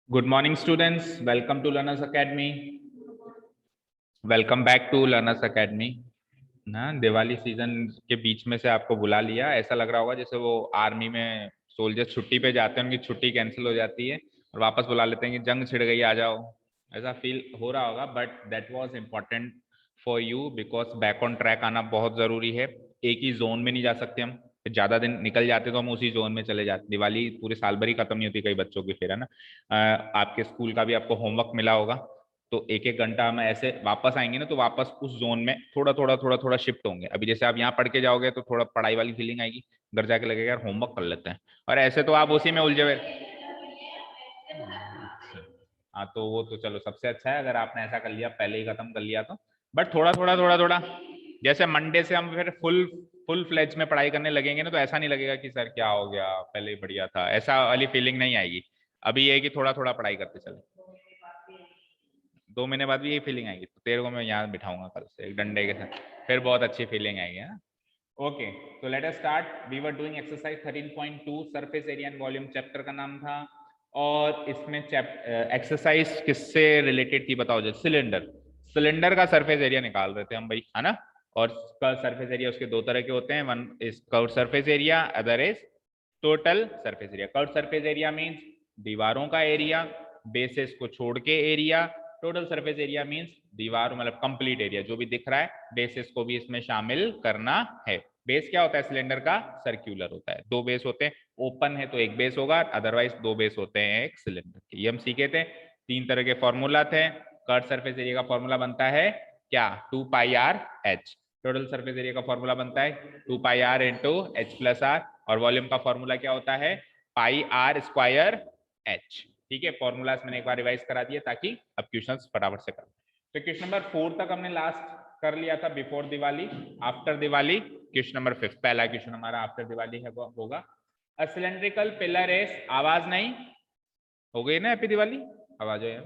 Good morning, students. Welcome to Learners Academy. Welcome back to Learners Academy. ना Diwali season के बीच में से आपको बुला लिया, ऐसा लग रहा होगा जैसे वो आर्मी में सोल्जर्स छुट्टी पे जाते हैं, उनकी छुट्टी कैंसिल हो जाती है और वापस बुला लेते हैं कि जंग छिड़ गई, आ जाओ। ऐसा फील हो रहा होगा, but that was important for you because back on track आना बहुत जरूरी है। एक ही जोन में नहीं जा सकते हम, ज्यादा दिन निकल जाते तो हम उसी जोन में चले जाते। दिवाली पूरे साल भर ही खत्म नहीं होती कई बच्चों की, फिर है ना। आपके स्कूल का भी आपको होमवर्क मिला होगा, तो एक एक घंटा हम ऐसे वापस आएंगे ना, तो वापस उस जोन में थोड़ा थोड़ा थोड़ा थोड़ा शिफ्ट होंगे। अभी जैसे आप यहाँ पढ़ के जाओगे तो थोड़ा पढ़ाई वाली फीलिंग आएगी, घर जाके लगेगा यार होमवर्क कर लेते हैं, और ऐसे तो आप उसी में उलझे हुए। हाँ तो वो तो चलो सबसे अच्छा है अगर आपने ऐसा कर लिया, पहले ही खत्म कर लिया तो। बट थोड़ा थोड़ा थोड़ा थोड़ा, जैसे मंडे से हम फिर फुल फुल फ्लेज में पढ़ाई करने लगेंगे ना, तो ऐसा नहीं लगेगा कि सर क्या हो गया, पहले ही बढ़िया था, ऐसा वाली फीलिंग नहीं आएगी। अभी ये है कि थोड़ा थोड़ा पढ़ाई करते चले। 2 महीने बाद भी यही फीलिंग आएगी, तो तेरे को मैं यहाँ बिठाऊंगा कल से एक डंडे के साथ, फिर बहुत अच्छी फीलिंग आएगी है। ओके, तो let us start. We were doing exercise 13.2, surface area and volume chapter का नाम था। और इसमें एक्सरसाइज किससे रिलेटेड थी बताओ? जो सिलेंडर, सिलेंडर का सरफेस एरिया निकाल रहे थे हम भाई, है ना। और सरफेस एरिया उसके दो तरह के होते हैं, one is curve surface area, other is total surface area. Curve surface area means दीवारों का एरिया, बेसिस को छोड़ के area. Total surface area means दीवार मतलब कंप्लीट एरिया, जो भी दिख रहा है बेसिस को भी इसमें शामिल करना है। बेस क्या होता है सिलेंडर का? सर्क्यूलर होता है। दो बेस होते हैं, ओपन है तो एक बेस होगा, अदरवाइज दो बेस होते हैं एक सिलेंडर के। ये हम सीखे थे। 3 तरह के फॉर्मूला थे। कर्व सरफेस एरिया का फॉर्मूला बनता है क्या? 2πr/h। टोटल सरफेस एरिया का फॉर्मूला बनता है 2πr इंटू h+r। और वॉल्यूम का फॉर्मूला क्या होता है? πr² h। ठीक है, फॉर्मूलाज मैंने एक बार रिवाइज करा दिए ताकि अब क्वेश्चंस फटाफट से कर। तो क्वेश्चन नंबर 4 तक हमने लास्ट कर लिया था, before Diwali. After Diwali question number 5, पहला क्वेश्चन हमारा आफ्टर दिवाली है वो होगा। अ सिलेंड्रिकल पिलर इज, आवाज नहीं हो गई ना हैप्पी दिवाली, आवाज है।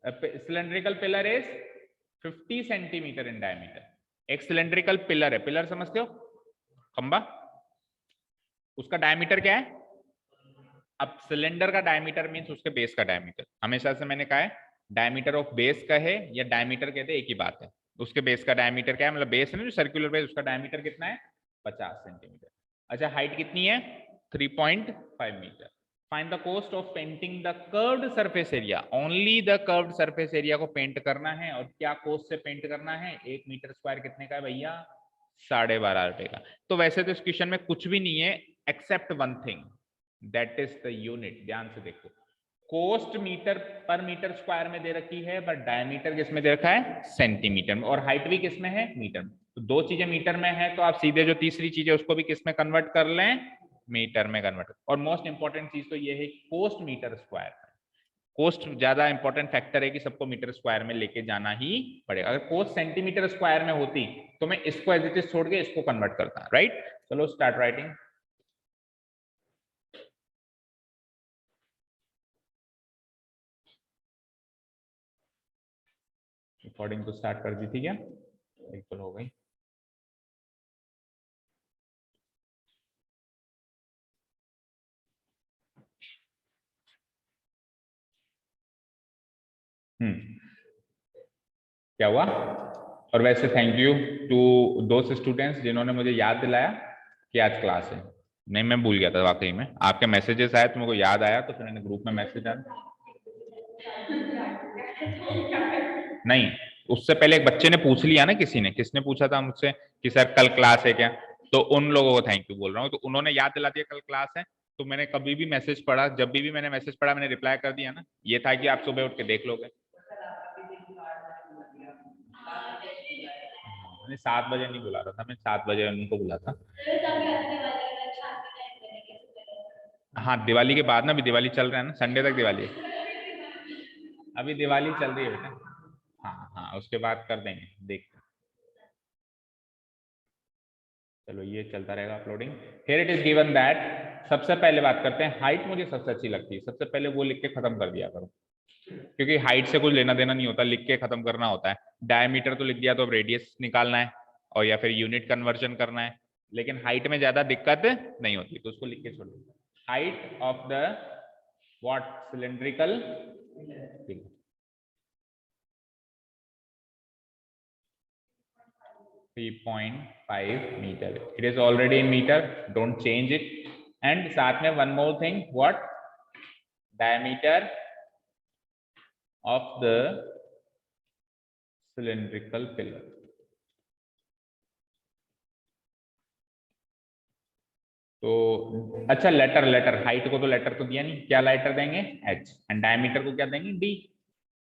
Cylindrical pillar is 50 centimetre in diameter. एक सिलेंड्रिकल पिलर है, पिलर समझते हो, खंबा, उसका डायमीटर क्या है? अब सिलेंडर का डायमीटर मींस उसके बेस का डायमीटर। हमेशा से मैंने कहा है डायमीटर ऑफ बेस कहे या डायमीटर कहते एक ही बात है। उसके बेस का डायमीटर क्या है, मतलब बेस है ना जो सर्कुलर बेस, उसका डायमीटर कितना है? 50 सेंटीमीटर। अच्छा, हाइट कितनी है? 3.5 metre. Find the cost of painting the curved surface area. Only the curved surface area को पेंट करना है। और क्या कॉस्ट से पेंट करना है? 1 मीटर स्क्वायर कितने का है भैया? 12.5 रुपए का। तो वैसे तो इस क्वेश्चन में कुछ भी नहीं है except one thing, that is the unit. ध्यान से देखो, कोस्ट मीटर पर मीटर स्क्वायर में दे रखी है, बट डायमीटर किस में दे रखा है? सेंटीमीटर में। और हाइट भी किस में है? मीटर में। तो दो चीजें मीटर में है, तो आप सीधे जो तीसरी चीज है उसको भी किस में कन्वर्ट कर लें? मीटर में कन्वर्ट। और मोस्ट इंपॉर्टेंट चीज तो ये है कोस्ट मीटर स्क्वायर। कोस्ट ज्यादा इंपॉर्टेंट फैक्टर है कि सबको मीटर स्क्वायर में लेके जाना ही पड़ेगा। अगर कोस्ट सेंटीमीटर स्क्वायर में होती तो मैं इसको एज इट इज छोड़ के इसको कन्वर्ट करता, राइट। चलो स्टार्ट राइटिंग। रिकॉर्डिंग तो स्टार्ट कर दी थी क्या? एक तो हो गई। क्या हुआ? और वैसे थैंक यू टू दोस्त स्टूडेंट्स जिन्होंने मुझे याद दिलाया कि आज क्लास है। नहीं, मैं भूल गया था वाकई में, आपके मैसेजेस आए तो मेरे को याद आया, तो फिर मैंने ग्रुप में मैसेज आया। नहीं, उससे पहले एक बच्चे ने पूछ लिया ना, किसी ने, किसने पूछा था मुझसे कि सर कल क्लास है क्या, तो उन लोगों को थैंक यू बोल रहा हूँ। तो उन्होंने याद दिला दिया कल क्लास है, तो मैंने कभी भी मैसेज पढ़ा, जब भी मैंने मैसेज पढ़ा मैंने रिप्लाई कर दिया ना। ये था कि आप सुबह उठ के देख लोगे। मैंने 7 बजे नहीं बुला रहा था, मैं 7 बजे उनको बुला था। हाँ, दिवाली के बाद ना, अभी दिवाली चल रहा है ना, संडे तक दिवाली है। अभी दिवाली चल रही है बेटा। हाँ हाँ, उसके बाद कर देंगे, देखते। चलो ये चलता रहेगा uploading. Here it is given that, सबसे पहले बात करते हैं, हाइट मुझे सबसे अच्छी लगती है, सबसे पहले वो लिख के खत्म कर दिया करो, क्योंकि हाइट से कुछ लेना देना नहीं होता, लिख के खत्म करना होता है। डायमीटर तो लिख दिया तो अब रेडियस निकालना है और या फिर यूनिट कन्वर्जन करना है, लेकिन हाइट में ज्यादा दिक्कत नहीं होती, तो उसको लिख के छोड़ दो। Height of the what cylindrical pillar. .5 meter. It is already in meter. Don't change it. And साथ में one more thing. What diameter of the cylindrical pillar? तो अच्छा लेटर हाइट को तो लेटर तो दिया नहीं, क्या लेटर देंगे h, एंड डायमीटर को क्या देंगे d.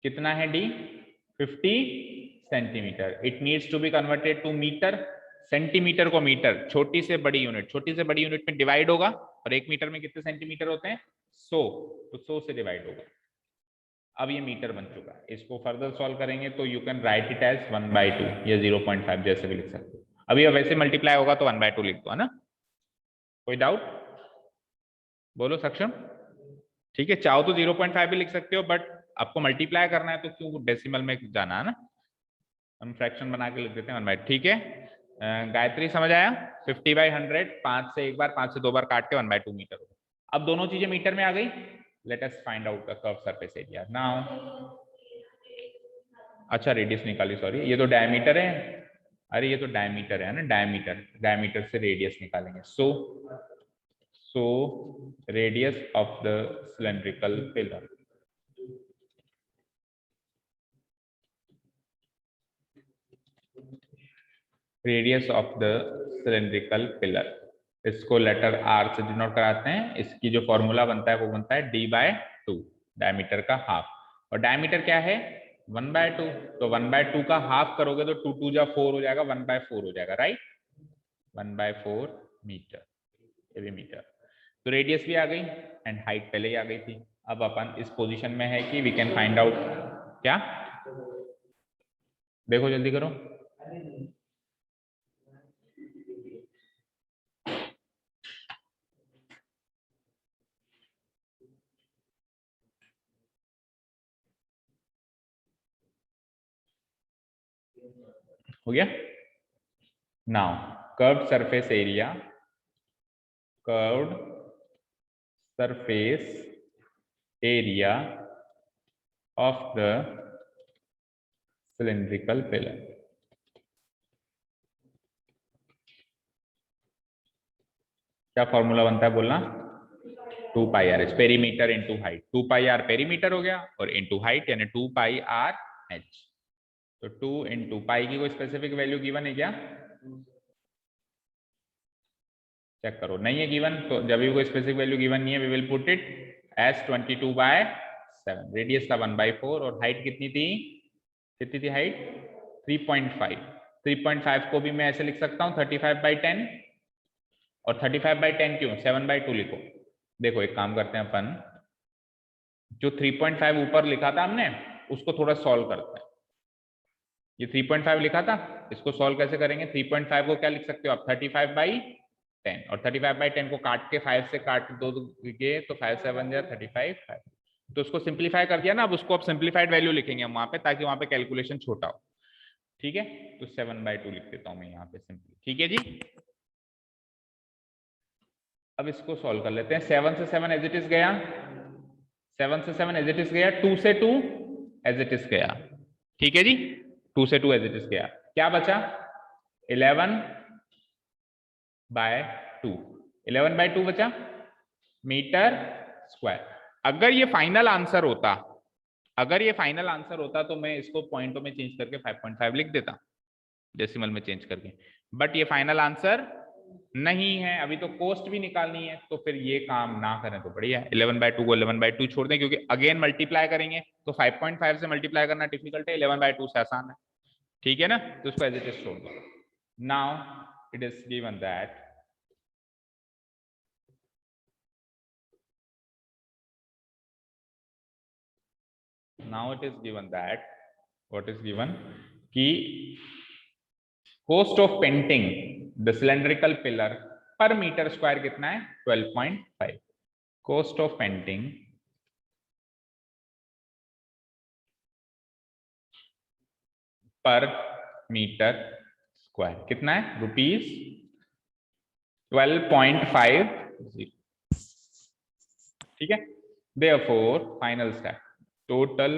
कितना है d? 50 centimetre. It needs to be converted to metre. Centimetre को मीटर, छोटी से बड़ी यूनिट में डिवाइड होगा. और 1 मीटर में कितने सेंटीमीटर होते हैं? 100. तो 100 से डिवाइड होगा. अब ये मीटर बन चुका है. इसको फर्दर सॉल्व करेंगे तो you can write it as 1/2 या 0.5 जैसे भी लिख सकते हो. अभी वैसे मल्टीप्लाई होगा तो 1/2 लिख दो, है ना. कोई डाउट? बोलो सक्षम. ठीक है, चाहो तो 0.5 भी लिख सकते हो, बट आपको मल्टीप्लाई करना है तो क्यों डेसिमल में जाना, है ना. हम फ्रैक्शन बना के लिख देते हैं 1/2. ठीक है, गायत्री समझ आया? 50/100, 5 से एक बार, 5 से 2 बार काट के 1/2 मीटर होगा. अब दोनों चीजें मीटर में आ गई. Let us find out the curve surface area now. अच्छा रेडियस निकाली, सॉरी, ये तो डायमीटर है. अरे ये तो डायमीटर है ना, डायमीटर से रेडियस निकालेंगे. so radius of the cylindrical pillar. Radius of the cylindrical pillar, इसको लेटर आर से डिनोट कराते हैं. इसकी जो फॉर्मूला बनता है वो बनता है d/2, डायमीटर का हाफ. और डायमीटर क्या है? 1/2. तो 1/2 का हाफ करोगे तो 2 2 जा 4 हो जाएगा, 1/4 हो जाएगा, राइट. 1/4 मीटर. ये भी मीटर. तो रेडियस भी आ गई एंड हाइट पहले ही आ गई थी. अब अपन इस पोजीशन में है कि वी कैन फाइंड आउट. क्या देखो, जल्दी करो. हो गया. Now curved surface area, curved surface area of the cylindrical pillar. क्या फॉर्मूला बनता है बोलना? 2πr, perimeter into height. 2πr perimeter हो गया और इंटू हाइट यानी 2πr h. तो 2 इंटू पाई की कोई स्पेसिफिक वैल्यू गिवन है क्या? चेक करो. नहीं है गिवन, तो जब भी कोई स्पेसिफिक वैल्यू गिवन नहीं है we will put it as 22/7. Radius था 1/4 और हाइट कितनी थी? कितनी थी हाइट? 3.5. 3.5 को भी मैं ऐसे लिख सकता हूँ 35/10. और 35/10 क्यों? 7/2 लिखो. देखो एक काम करते हैं अपन, जो 3.5 ऊपर लिखा था हमने उसको थोड़ा सॉल्व करते हैं. ये 3.5 लिखा था, इसको सॉल्व कैसे करेंगे? 3.5 को क्या लिख सकते हो आप? 35/10. और 35/10 को काट के 5 से काट दोगे तो 5 से 1 जा 35. तो उसको सिंप्लीफाई कर दिया ना. अब उसको आप सिंप्लीफाइड वैल्यू लिखेंगे हम वहां पे, ताकि वहां पे कैलकुलेशन छोटा हो. ठीक है, तो 7/2 लिख देता हूं मैं यहाँ पे सिंपली. ठीक है जी. अब इसको सॉल्व कर लेते हैं. 7 से 7 एज इट इज गया, 7 से 7 एज इट इज गया, 2 से 2 एज इट इज गया. ठीक है जी, 2 से 2 एज इट इज गया. क्या बचा? 11/2. 11/2 बचा मीटर स्क्वायर. अगर ये फाइनल आंसर होता, तो मैं इसको पॉइंटों में चेंज करके 5.5 लिख देता, डेसिमल में चेंज करके. बट ये फाइनल आंसर नहीं है. अभी तो कॉस्ट भी निकालनी है, तो फिर ये काम ना करें तो बढ़िया है. 11/2 को 11/2 छोड़ दें, क्योंकि अगेन मल्टीप्लाई करेंगे तो 5.5 से मल्टीप्लाई करना डिफिकल्ट है, 11/2 से आसान है. ठीक है ना. तो उसको एज इट इज छोड़ दो. Now it is given that what is given कि cost of painting the cylindrical pillar per meter square कितना है? 12.5. cost of painting पर मीटर स्क्वायर कितना है? ₹12.5. ठीक है. Therefore, final step, total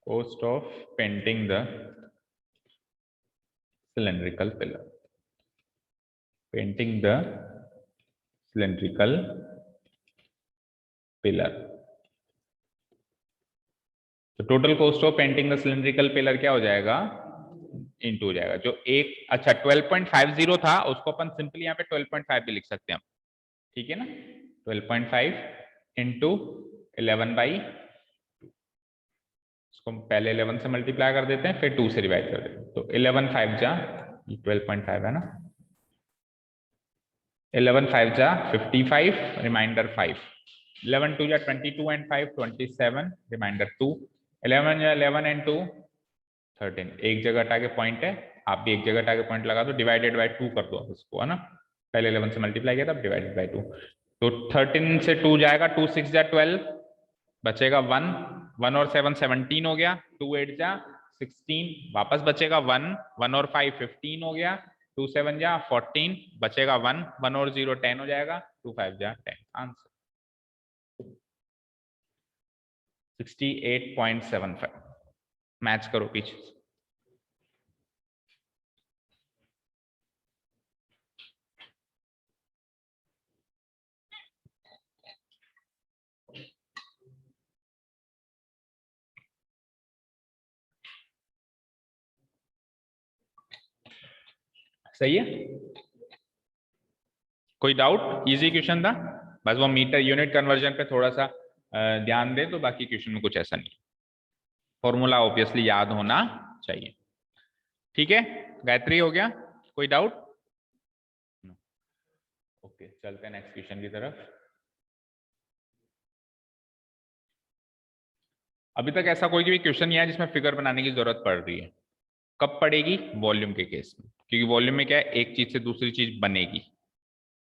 cost of painting the cylindrical pillar. Painting the cylindrical pillar. तो total cost of painting the cylindrical pillar क्या हो जाएगा, इनटू हो जाएगा। जो एक अच्छा 12.50 था उसको अपन सिंपली यहाँ पे 12.5 भी लिख सकते हैं हम, ठीक है ना। 12.5 इंटू 11/2, इसको पहले 11 से मल्टीप्लाई कर देते हैं फिर 2 से डिवाइड कर देते हैं। तो 11 5 जा 12.5 है ना, 11 5 जा 55, रिमाइंडर 5, 11 2 जा 22 एंड 5 27, रिमाइंडर 2, 11 या 11 एंड 2 13। एक जगह हटा के पॉइंट है, आप भी एक जगह हटा के पॉइंट लगा दो, डिवाइडेड बाय 2 कर दो इसको, है ना। पहले 11 से मल्टीप्लाई किया था, डिवाइडेड बाय 2। तो 13 से 2 जाएगा, 2 6 जा 12, बचेगा 1, 1 और 7 17 हो गया, 2 8 जा 16, वापस बचेगा 1, 1 और 5 15 हो गया, 2 7 जा 14, बचेगा 1, 1 और 0 10 हो जाएगा, 2 5 जा 10। आंसर 68.75। मैच करो पीछे। सही है, कोई डाउट? इजी क्वेश्चन था, बस वो मीटर यूनिट कन्वर्जन पे थोड़ा सा ध्यान दे, तो बाकी क्वेश्चन में कुछ ऐसा नहीं। फॉर्मूला ऑब्वियसली याद होना चाहिए, ठीक है। गायत्री हो गया, कोई डाउट? ओके, चलते हैं नेक्स्ट क्वेश्चन की तरफ। अभी तक ऐसा कोई भी क्वेश्चन नहीं है जिसमें फिगर बनाने की जरूरत पड़ रही है। कब पड़ेगी? वॉल्यूम के केस में, क्योंकि वॉल्यूम में क्या है, एक चीज से दूसरी चीज बनेगी,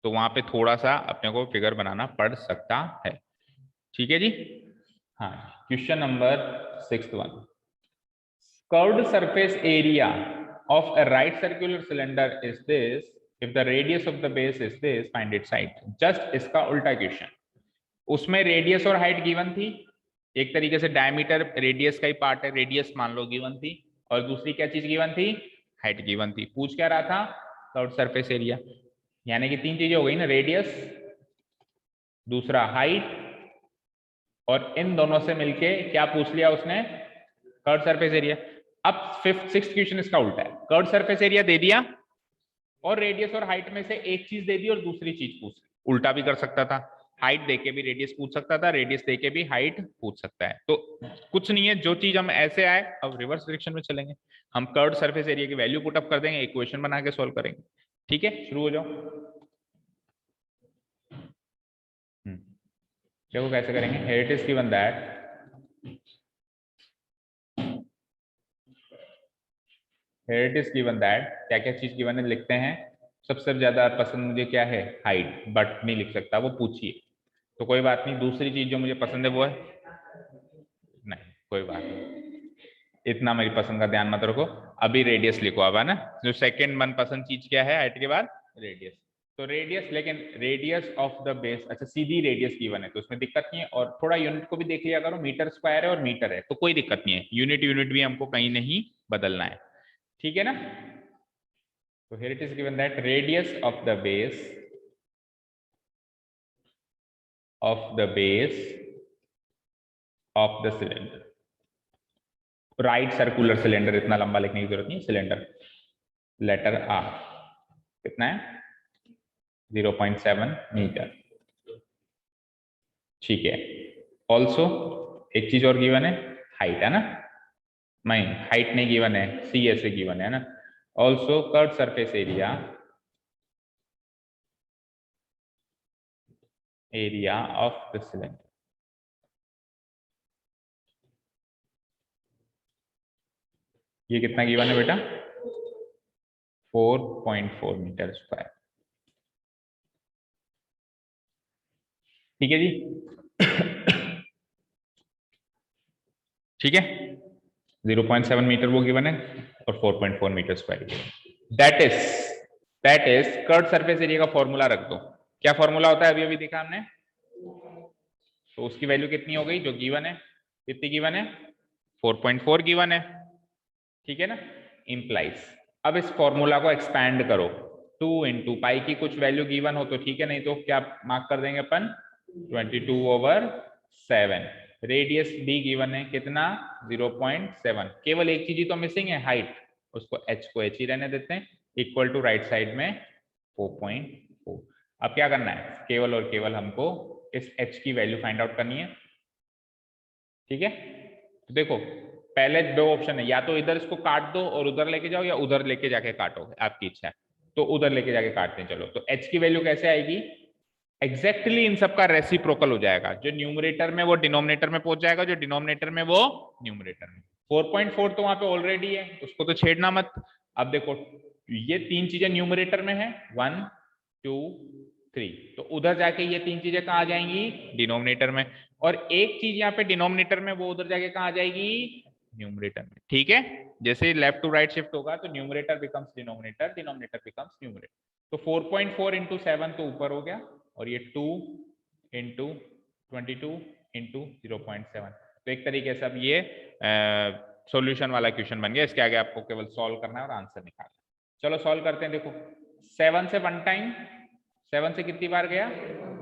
तो वहां पे थोड़ा सा अपने को फिगर बनाना पड़ सकता है, ठीक है जी। हाँ, question number 6th one, curved surface area of a right circular cylinder is this, if the radius of the base is this, find its height। Just इसका उल्टा क्वेश्चन, उसमें रेडियस और हाइट गिवन थी, एक तरीके से डायमीटर रेडियस का ही part है, रेडियस मान लो गिवन थी, और दूसरी क्या चीज गिवन थी, हाइट गिवन थी। पूछ क्या रहा था, कर्व्ड सरफेस एरिया, यानी कि 3 चीजें हो गई ना, रेडियस, दूसरा हाइट, और इन दोनों से मिलके क्या पूछ लिया उसने, कर्व्ड सरफेस एरिया। अब 5th 6th क्वेश्चन इसका उल्टा है, कर्व्ड सरफेस एरिया दे दिया और रेडियस और हाइट में से एक चीज दे दी और दूसरी चीज पूछ, उल्टा भी कर सकता था, हाइट देके भी रेडियस पूछ सकता था, रेडियस देके भी हाइट पूछ सकता है। तो कुछ नहीं है, जो चीज हम ऐसे आए, अब रिवर्स डायरेक्शन में चलेंगे, हम कर्व्ड सरफेस एरिया की वैल्यू पुट अप कर देंगे, इक्वेशन बना के सॉल्व करेंगे, ठीक है। शुरू हो जाओ। देखो कैसे करेंगे, here it is given that क्या क्या चीज गिवन है लिखते हैं। सबसे ज्यादा पसंद मुझे क्या है, हाइट, बट नहीं लिख सकता, वो पूछिए, तो कोई बात नहीं। दूसरी चीज जो मुझे पसंद है वो है, नहीं कोई बात नहीं, इतना मेरी पसंद का ध्यान मत रखो। अभी रेडियस लिखो अब, है ना, जो सेकंड मनपसंद चीज क्या है हाइट के बाद, रेडियस। तो रेडियस, लेकिन रेडियस ऑफ द बेस, अच्छा सीधी रेडियस गिवन है तो उसमें दिक्कत नहीं है, और थोड़ा यूनिट को भी देख लिया करो, मीटर स्क्वायर है और मीटर है, तो कोई दिक्कत नहीं है, यूनिट यूनिट भी हमको कहीं नहीं बदलना है, ठीक है ना। तो here it is given that radius of the base of the cylinder, right circular cylinder, इतना लंबा लिखने की जरूरत नहीं, सिलेंडर, लेटर आर, कितना है 0.7 मीटर, ठीक है। ऑल्सो एक चीज और गिवन है, हाइट, है ना, नहीं हाइट नहीं गिवन है, सी ऐसे गिवन है ना। Also curved surface area of the cylinder, ये कितना गिवन है बेटा, 4.4 मीटर स्क्वायर, ठीक है जी। ठीक है, 0.7 मीटर वो गिवन है और 4.4 metre square given. That is curved surface area का फॉर्मूला रख दो। क्या फॉर्मूला होता है, अभी अभी देखा हमने, तो उसकी वैल्यू कितनी हो गई जो गिवन है, कितनी गिवन है, 4.4 गिवन है, ठीक है ना, इम्प्लाइज। अब इस फॉर्मूला को एक्सपैंड करो, 2 इंटू पाई की कुछ वैल्यू गिवन हो तो ठीक है, नहीं तो क्या मार्क कर देंगे अपन, 22/7। रेडियस डी गिवन है कितना, 0.7। केवल एक चीज ही तो मिसिंग है, हाइट, उसको h को h ही रहने देते हैं, इक्वल टू राइट साइड में 4.4। अब क्या करना है, केवल और केवल हमको इस h की वैल्यू फाइंड आउट करनी है, ठीक है। तो देखो पहले दो ऑप्शन है, या तो इधर इसको काट दो और उधर लेके जाओ, या उधर लेके जाके काटो, आपकी इच्छा है। तो उधर लेके जाके काटते हैं, चलो। तो h की वैल्यू कैसे आएगी, एग्जैक्टली इन सबका रेसिप्रोकल हो जाएगा, जो न्यूमरेटर में वो डिनोमिनेटर में पहुंच जाएगा, जो डिनोमिनेटर में वो न्यूमरेटर में। 4.4 तो वहां पे ऑलरेडी है, उसको तो छेड़ना मत। अब देखो ये तीन चीजें न्यूमरेटर में है, 1 2 3, तो उधर जाके ये तीन चीजें कहाँ आ जाएंगी, डिनोमिनेटर में। और एक चीज यहाँ पे डिनोमिनेटर में, वो उधर जाके कहाँ आ जाएगी, न्यूमरेटर में, ठीक है। जैसे लेफ्ट टू राइट शिफ्ट होगा तो numerator becomes denominator, denominator becomes numerator. तो 4.4 इंटू 7 तो ऊपर हो गया, और ये 2 इंटू 22 इंटू 0.7। तो एक तरीके से अब ये सॉल्यूशन वाला क्वेश्चन बन गया। इसके आगे आपको केवल सॉल्व करना है और आंसर निकालना। चलो सॉल्व करते हैं। देखो 7 से 1 टाइम, 7 से कितनी बार गया,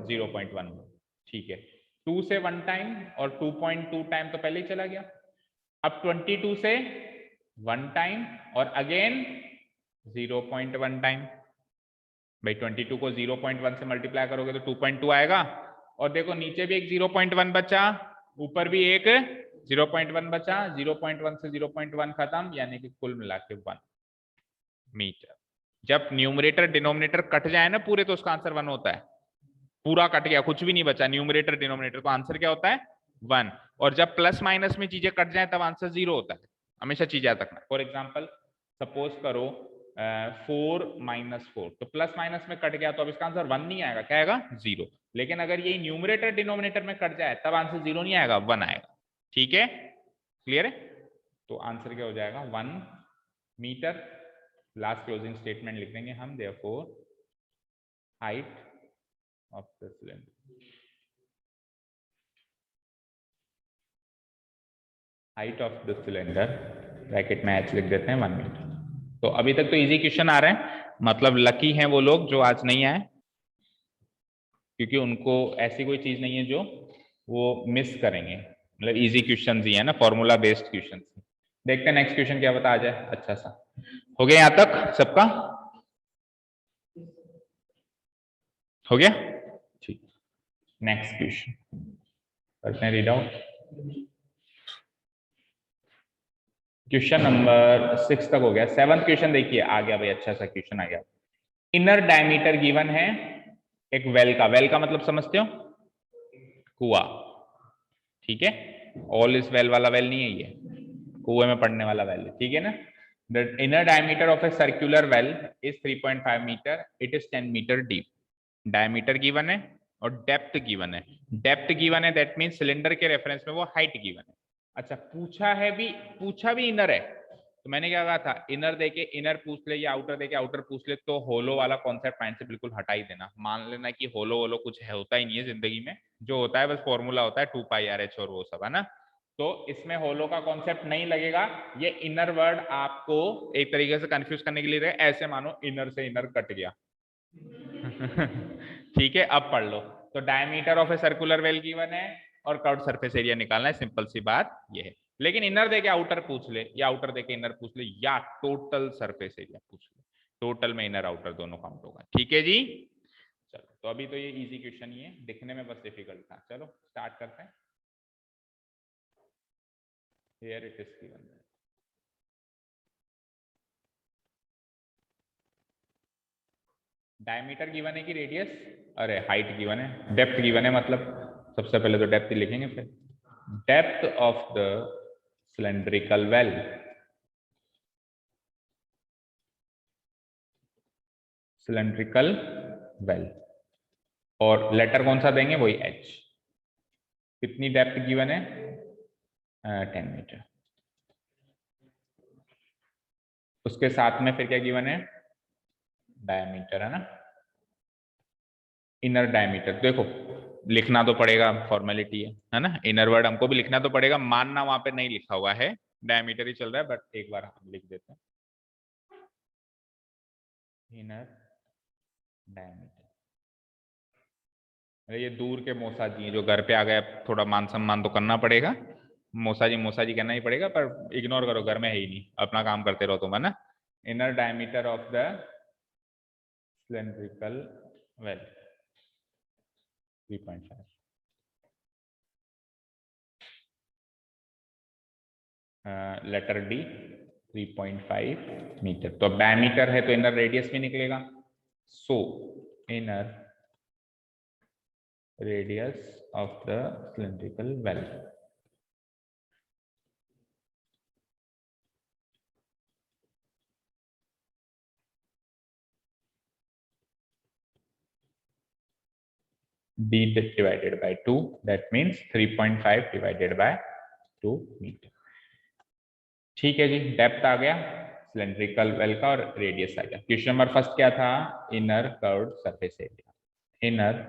0.1, ठीक है। 2 से 1 टाइम और 2.2 टाइम तो पहले ही चला गया। अब 22 से 1 टाइम और अगेन 0.1 टाइम। भाई 22 को 0.1 से मल्टीप्लाई करोगे तो 2.2 आएगा, और देखो नीचे भी एक 0.1 बचा, ऊपर भी एक 0.1 बचा, 0.1 से 0.1 खत्म, यानी कि कुल मिला के 1 मीटर। जब न्यूमरेटर डिनोमिनेटर कट जाए ना पूरे, तो उसका आंसर 1 होता है। पूरा कट गया, कुछ भी नहीं बचा, न्यूमरेटर डिनोमिनेटर, तो आंसर क्या होता है, 1। और जब प्लस माइनस में चीजें कट जाए तब आंसर 0 होता है। हमेशा चीज याद रखना। फॉर एग्जाम्पल सपोज करो 4 - 4, तो प्लस माइनस में कट गया तो अब इसका आंसर 1 नहीं आएगा, क्या आएगा, 0। लेकिन अगर ये न्यूमरेटर डिनोमिनेटर में कट जाए तब आंसर 0 नहीं आएगा, 1 आएगा, ठीक है, क्लियर है। तो आंसर क्या हो जाएगा, 1 मीटर। लास्ट क्लोजिंग स्टेटमेंट लिख देंगे हम, therefore height of the cylinder, height of the cylinder bracket में h लिख देते हैं 1 मीटर। तो अभी तक तो इजी क्वेश्चन आ रहे हैं, मतलब लकी हैं वो लोग जो आज नहीं आए, क्योंकि उनको ऐसी कोई चीज नहीं है जो वो मिस करेंगे। मतलब इजी क्वेश्चन ही है ना, फॉर्मूला बेस्ड क्वेश्चन। देखते हैं नेक्स्ट क्वेश्चन क्या बता आ जाए। अच्छा सा हो गया, यहां तक सबका हो गया, ठीक। नेक्स्ट क्वेश्चन करते हैं रीड आउट। क्वेश्चन नंबर 6 तक हो गया। 7th क्वेश्चन देखिए, आ गया भाई, अच्छा सा क्वेश्चन आ गया। इनर डायमीटर गिवन है एक वेल का, वेल का मतलब समझते हो, कुआ, ठीक है। ऑल इज वेल वाला वेल नहीं है ये, कुएं में पड़ने वाला वेल है, ठीक है ना। The inner diameter of a circular well is 3.5 metre, it is 10 metre deep. Diameter given है और डेप्थ गिवन है। डेप्थ गिवन है, दैट मीन सिलेंडर के रेफरेंस में वो हाइट गिवन है। अच्छा पूछा भी इनर है, तो मैंने क्या कहा था, इनर देके इनर पूछ ले या आउटर देके आउटर पूछ ले, तो होलो वाला कॉन्सेप्ट माइंड से बिल्कुल हटा ही देना। मान लेना कि होलो वोलो कुछ है, होता ही नहीं है जिंदगी में, जो होता है बस फॉर्मूला होता है 2πRh और वो सब, है ना। तो इसमें होलो का कॉन्सेप्ट नहीं लगेगा। ये इनर वर्ड आपको एक तरीके से कंफ्यूज करने के लिए रहे, ऐसे मानो इनर से इनर कट गया। ठीक है, अब पढ़ लो। तो diameter of a circular well given है और कर्व्ड सरफेस एरिया निकालना है, सिंपल सी बात ये है। लेकिन इनर देके आउटर पूछ ले या आउटर देके इनर पूछ ले या टोटल सरफेस एरिया पूछ ले, टोटल में इनर आउटर दोनों काउंट होगा, ठीक है जी। चलो तो अभी तो ये इजी क्वेश्चन ही है, दिखने में बस डिफिकल्ट था। चलो स्टार्ट करते हैं। Here it is given, diameter given है कि रेडियस, अरे हाइट गिवन है, डेप्थ गिवन है, मतलब सबसे पहले तो डेप्थ ही लिखेंगे। फिर depth of the cylindrical well, cylindrical well, और लेटर कौन सा देंगे, वही h। कितनी डेप्थ गिवन है, 10 मीटर। उसके साथ में फिर क्या गिवन है, डायमीटर, है ना, इनर डायमीटर। देखो लिखना तो पड़ेगा, फॉर्मेलिटी है ना। इनर वर्ड हमको भी लिखना तो पड़ेगा, मानना वहां पे नहीं लिखा हुआ है, डायमीटर ही चल रहा है, बट एक बार हम लिख देते हैं इनर डायमीटर। अरे ये दूर के मौसा जी हैं जो घर पे आ गए, थोड़ा मान सम्मान तो करना पड़ेगा, मौसा जी कहना ही पड़ेगा, पर इग्नोर करो, घर में है ही नहीं, अपना काम करते रहो तुम, है ना। Inner diameter of the cylindrical well 3.5, letter D 3.5 metre. तो अब डायमीटर है तो इनर रेडियस भी निकलेगा, so inner radius of the cylindrical well. d divided by 2, that means 3.5 divided by 2 metre. ठीक है जी, डेप्थ आ गया सिलेंड्रिकल वेल का और रेडियस आ गया। क्वेश्चन नंबर फर्स्ट क्या था, inner curved surface area. Inner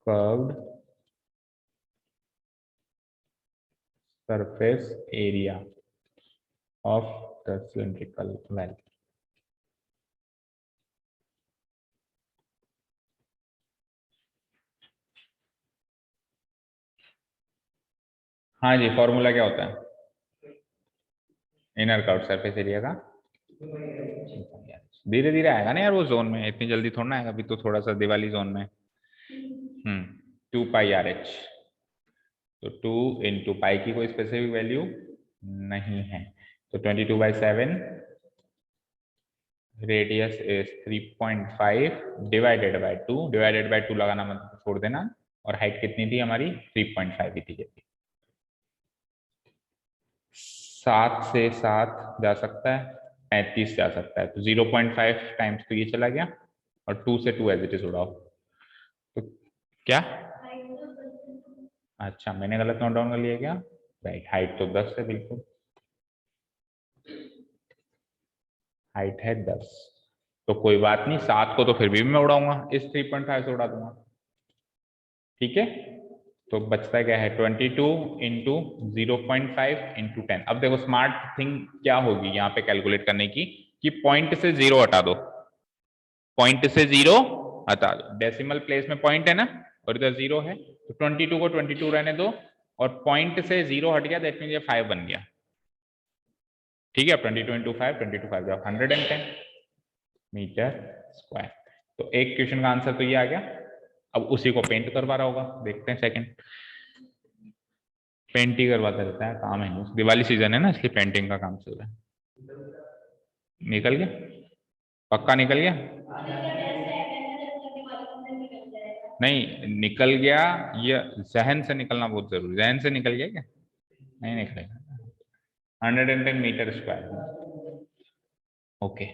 curved surface area of the cylindrical well. हाँ जी, formula क्या होता है इनर कर्व्ड सरफेस एरिया का? धीरे धीरे आएगा ना यार, वो जोन में इतनी जल्दी थोड़ा ना आएगा, अभी तो थोड़ा सा दिवाली जोन में। 2πRH। तो 2 इंटू पाई की कोई स्पेसिफिक वैल्यू नहीं है, तो 22/7 radius is 3.5 divided by 2, divided by 2 लगाना मतलब छोड़ देना, और हाइट कितनी थी हमारी 3.5 ही थी। 7 से 7 जा सकता है, 35 जा सकता है, तो 0.5 टाइम्स तो ये चला गया, और 2 से 2 एज इट इज उड़ाओ, तो क्या? अच्छा, मैंने गलत नोट डाउन कर लिया क्या? राइट, हाइट तो 10 है, बिल्कुल हाइट है 10, तो कोई बात नहीं, 7 को तो फिर भी मैं उड़ाऊंगा, इस 3.5 से उड़ा दूंगा, ठीक है। तो बचता क्या है 22 इंटू 0.5 इंटू 10। अब देखो स्मार्ट थिंग क्या होगी यहाँ पे कैलकुलेट करने की, कि पॉइंट से 0 हटा दो, पॉइंट से 0 हटा दो, डेसिमल प्लेस में पॉइंट है ना, और इधर 0 है, तो 22 को 22 रहने दो, और पॉइंट से 0 हट गया, दैट मीन ये 5 बन गया, ठीक है। 22 इंटू 5, 22 5 110 मीटर स्क्वायर। तो एक क्वेश्चन का आंसर तो ये आ गया। अब उसी को पेंट करवा रहा होगा, देखते हैं सेकंड। पेंट ही करवाता रहता है, काम है, दिवाली सीजन है ना, इसलिए पेंटिंग का काम चल रहा है। निकल गया, पक्का निकल गया? नहीं निकल गया, ये जहन से निकलना बहुत जरूरी, जहन से निकल गया क्या? नहीं निकलेगा। 110 metre square. Okay,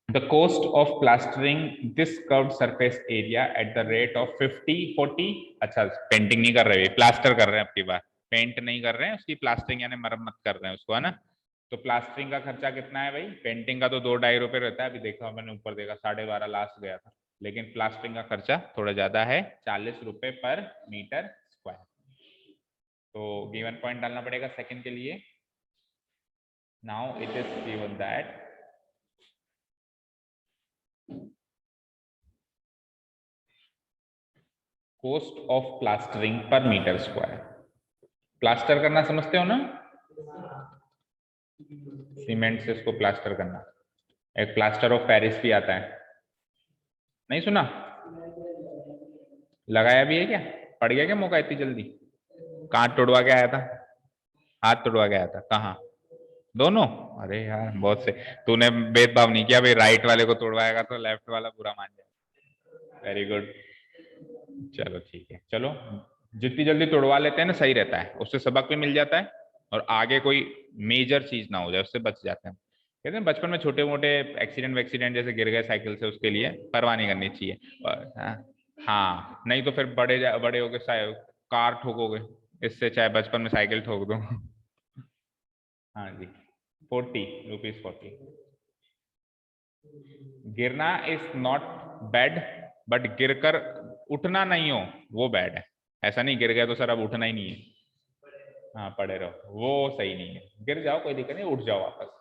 the cost of plastering this curved surface area at the rate of 50-40। अच्छा, पेंटिंग नहीं कर रहे, प्लास्टर कर रहे हैं, आपकी बात पेंट नहीं कर रहे हैं, उसकी प्लास्टरिंग यानी मरम्मत कर रहे हैं उसको, है ना। तो प्लास्टरिंग का खर्चा कितना है भाई? पेंटिंग का तो 2-2.5 रुपए रहता है, अभी देखा मैंने ऊपर देखा 12.5 लास्ट गया था, लेकिन प्लास्टरिंग का खर्चा थोड़ा ज्यादा है, 40 रुपए पर मीटर स्क्वायर। तो गिवन पॉइंट डालना पड़ेगा सेकंड के लिए। Now it is given that cost of plastering पर मीटर स्क्वायर। प्लास्टर करना समझते हो ना, सीमेंट से इसको प्लास्टर करना। एक प्लास्टर ऑफ पेरिस भी आता है, नहीं सुना? लगाया भी है क्या? पड़ गया क्या मौका इतनी जल्दी? कहाँ तोड़वा के आया था? हाथ तोड़वा के आया था, कहाँ? दोनों? अरे यार बहुत से, तूने भेदभाव नहीं किया भाई, राइट वाले को तोड़वाएगा तो लेफ्ट वाला बुरा मान जाएगा। वेरी गुड, चलो ठीक है, चलो जितनी जल्दी तोड़वा लेते हैं ना सही रहता है, उससे सबक भी मिल जाता है, और आगे कोई मेजर चीज ना हो जाए, उससे बच जाते हैं। कहते हैं बचपन में छोटे मोटे एक्सीडेंट वैक्सीडेंट जैसे गिर गए साइकिल से, उसके लिए परवाह नहीं करनी चाहिए। हाँ, नहीं तो फिर बड़े हो गए कार ठोकोगे, इससे चाहे बचपन में साइकिल ठोक दो। हाँ जी, 40 रुपीज 40। गिरना इज नॉट बैड, बट गिरकर उठना नहीं हो वो बैड है। ऐसा नहीं गिर गया तो सर अब उठना ही नहीं है, हाँ पड़े रहो, वो सही नहीं है। गिर जाओ कोई दिक्कत नहीं, उठ जाओ वापस।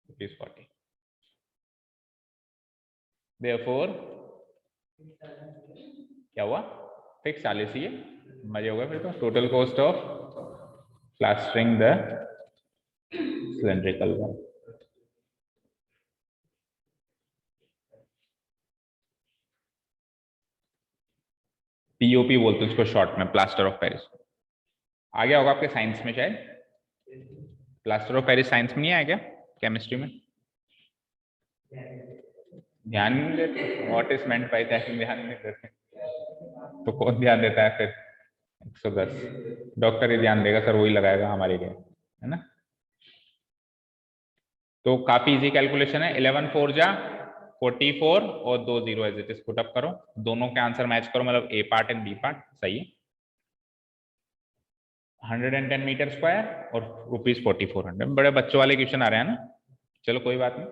रुपीज 40। देयरफॉर क्या हुआ, फिक्स 40 ही है, मजे हो गए फिर तो। Total cost of plastering the cylindrical one, POP बोलते हैं उसको शॉर्ट में, प्लास्टर ऑफ पेरिस। आ गया होगा आपके साइंस में शायद, प्लास्टर ऑफ पेरिस साइंस में नहीं आया क्या, केमिस्ट्री में? ध्यान नहीं देते, what is meant by that, ध्यान नहीं देते तो कौन ध्यान देता है फिर? 110 डॉक्टर ही ध्यान देगा सर, वही लगाएगा हमारे लिए, है ना। तो काफी इजी कैलकुलेशन है। 11 4 जा 44 और 2 0 as it is put up करो, दोनों के आंसर मैच करो, मतलब A part and B part सही है। 110 मीटर स्क्वायर और ₹4400। बड़े बच्चों वाले क्वेश्चन आ रहे हैं ना, चलो कोई बात नहीं,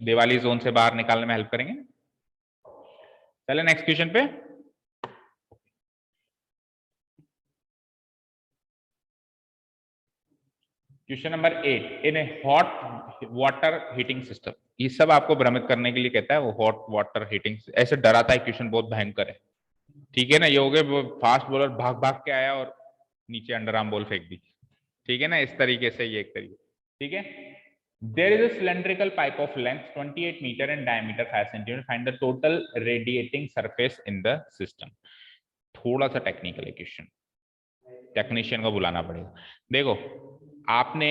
दिवाली जोन से बाहर निकालने में हेल्प करेंगे। चले नेक्स्ट क्वेश्चन पे। क्वेश्चन नंबर 8, इन ए हॉट वाटर हीटिंग सिस्टम। ये सब आपको भ्रमित करने के लिए कहता है वो, हॉट वाटर हीटिंग, ऐसे डराता है क्वेश्चन, बहुत भयंकर है, ठीक है ना। ये हो गए फास्ट बॉलर, भाग भाग के आया और नीचे अंडर आर्म बॉल फेंक दी, ठीक है ना, इस तरीके से ये एक तरीके, ठीक है। There is a cylindrical pipe of length 28 metre and diameter 5 centimetre, find the total radiating surface in the system. थोड़ा सा टेक्निकल है क्वेश्चन, टेक्नीशियन को बुलाना पड़ेगा। देखो आपने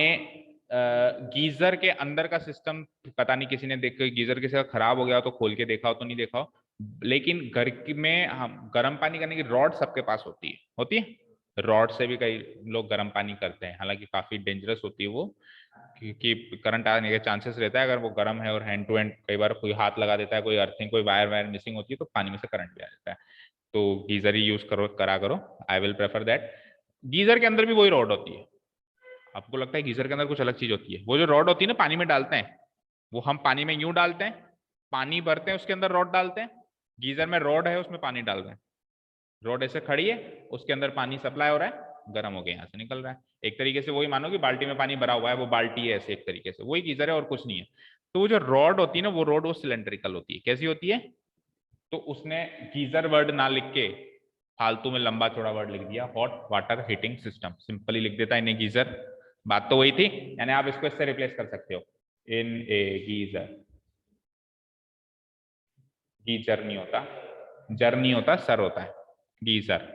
गीजर के अंदर का सिस्टम, पता नहीं किसी ने देख के गीजर किसी का खराब हो गया तो खोल के देखा हो तो नहीं देखा हो, लेकिन घर में हम गर्म पानी करने की रॉड सबके पास होती है। रॉड से भी कई लोग गर्म पानी करते हैं, हालांकि काफी डेंजरस होती है वो, क्योंकि करंट आने के चांसेस रहता है अगर वो गर्म है, और हैंड टू हैंड कई बार कोई हाथ लगा देता है, कोई अर्थिंग, कोई वायर वायर मिसिंग होती है तो पानी में से करंट भी आ जाता है। तो गीजर ही यूज करो, I will prefer that. Geyser के अंदर भी वही रॉड होती है। आपको लगता है गीजर के अंदर कुछ अलग चीज होती है? वो जो रॉड होती है ना पानी में डालते हैं, वो हम पानी में यूं डालते हैं, पानी भरते हैं उसके अंदर रॉड डालते हैं। गीजर में रॉड है उसमें पानी डाल रहे हैं, रॉड ऐसे खड़ी है, उसके अंदर पानी सप्लाई हो रहा है, गर्म हो गया यहाँ से निकल रहा है। एक तरीके से वही मानो कि बाल्टी में पानी भरा हुआ है, वो बाल्टी है ऐसे, एक तरीके से वही गीजर है और कुछ नहीं है। तो वो जो रॉड होती है ना, वो रॉड वो सिलेंड्रिकल होती है। कैसी होती है? तो उसने गीजर वर्ड ना लिख के फालतू में लंबा चौड़ा वर्ड लिख दिया, hot water heating system, simply लिख देता इन्हें गीजर, बात तो वही थी। यानी आप इसको इससे रिप्लेस कर सकते हो, इन ए गीजर। गीजर नहीं होता, जर नहीं होता, सर होता है गीजर,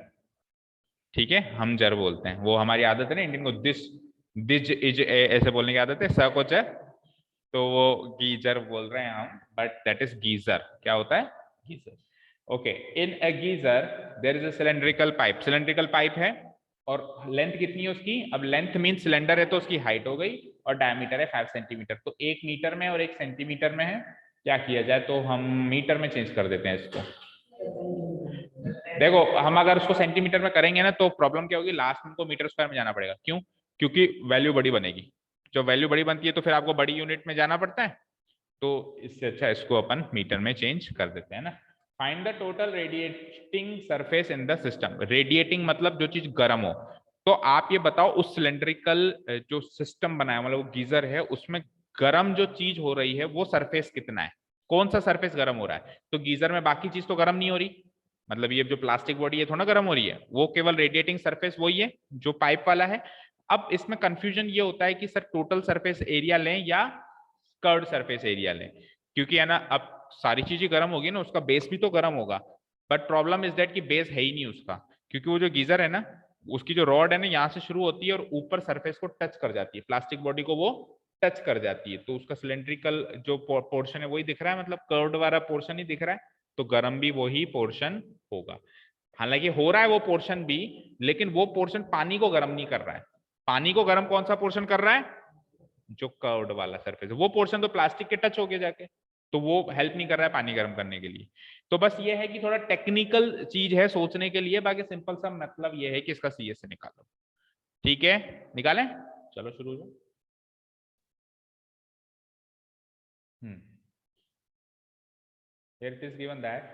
ठीक है। हम जर बोलते हैं, वो हमारी आदत है ना इंडियन को, दिज इज ऐसे बोलने की आदत है, स को च, तो वो गीजर बोल रहे हैं हम, बट दैट इज गीजर। क्या होता है? Geyser. Okay, in a geyser there is a cylindrical pipe, cylindrical pipe है, और लेंथ कितनी है उसकी? अब लेंथ मीन सिलेंडर है तो उसकी हाइट हो गई, और डायमीटर है 5 सेंटीमीटर। तो 1 मीटर में और 1 सेंटीमीटर में है, क्या किया जाए? तो हम मीटर में चेंज कर देते हैं इसको। देखो हम अगर उसको सेंटीमीटर में करेंगे ना तो प्रॉब्लम क्या होगी, लास्ट में को मीटर स्क्वायर में जाना पड़ेगा। क्यों? क्योंकि वैल्यू बड़ी बनेगी, जो वैल्यू बड़ी बनती है तो फिर आपको बड़ी यूनिट में जाना पड़ता है, तो इससे अच्छा इसको अपन मीटर में चेंज कर देते हैं ना। Find the total radiating surface in the system. Radiating मतलब जो चीज गर्म हो। तो आप ये बताओ उस सिलेंड्रिकल जो सिस्टम बनाया, मतलब वो गीजर है, उसमें गर्म जो चीज हो रही है वो सरफेस कितना है, कौन सा सरफेस गर्म हो रहा है? तो गीजर में बाकी चीज तो गर्म नहीं हो रही, मतलब ये जो प्लास्टिक बॉडी है थोड़ा गर्म हो रही है, वो केवल रेडिएटिंग सरफेस वही है जो पाइप वाला है। अब इसमें कंफ्यूजन ये होता है कि सर टोटल सरफेस एरिया लें या कर्व्ड सरफेस एरिया लें, क्योंकि है ना अब सारी चीजें गर्म होगी ना, उसका बेस भी तो गर्म होगा, बट प्रॉब्लम इज दैट कि बेस है ही नहीं उसका, क्योंकि वो जो गीजर है ना, उसकी जो रॉड है ना यहाँ से शुरू होती है और ऊपर सरफेस को टच कर जाती है, प्लास्टिक बॉडी को वो टच कर जाती है, तो उसका सिलेंड्रिकल जो पोर्शन है वही दिख रहा है, मतलब कर्व्ड वाला पोर्शन ही दिख रहा है, तो गर्म भी वही पोर्शन होगा। हालांकि हो रहा है वो पोर्शन भी, लेकिन वो पोर्शन पानी को गर्म नहीं कर रहा है। पानी को गर्म कौन सा पोर्शन कर रहा है? जो कर्व्ड वाला सरफेस है, वो पोर्शन तो प्लास्टिक के टच हो गया जाके, तो वो हेल्प नहीं कर रहा है पानी गर्म करने के लिए। तो बस ये है कि थोड़ा टेक्निकल चीज है सोचने के लिए, बाकी सिंपल सा मतलब ये है कि इसका सीएस से निकालो, ठीक है। निकालें, चलो शुरू हो। Here it is given that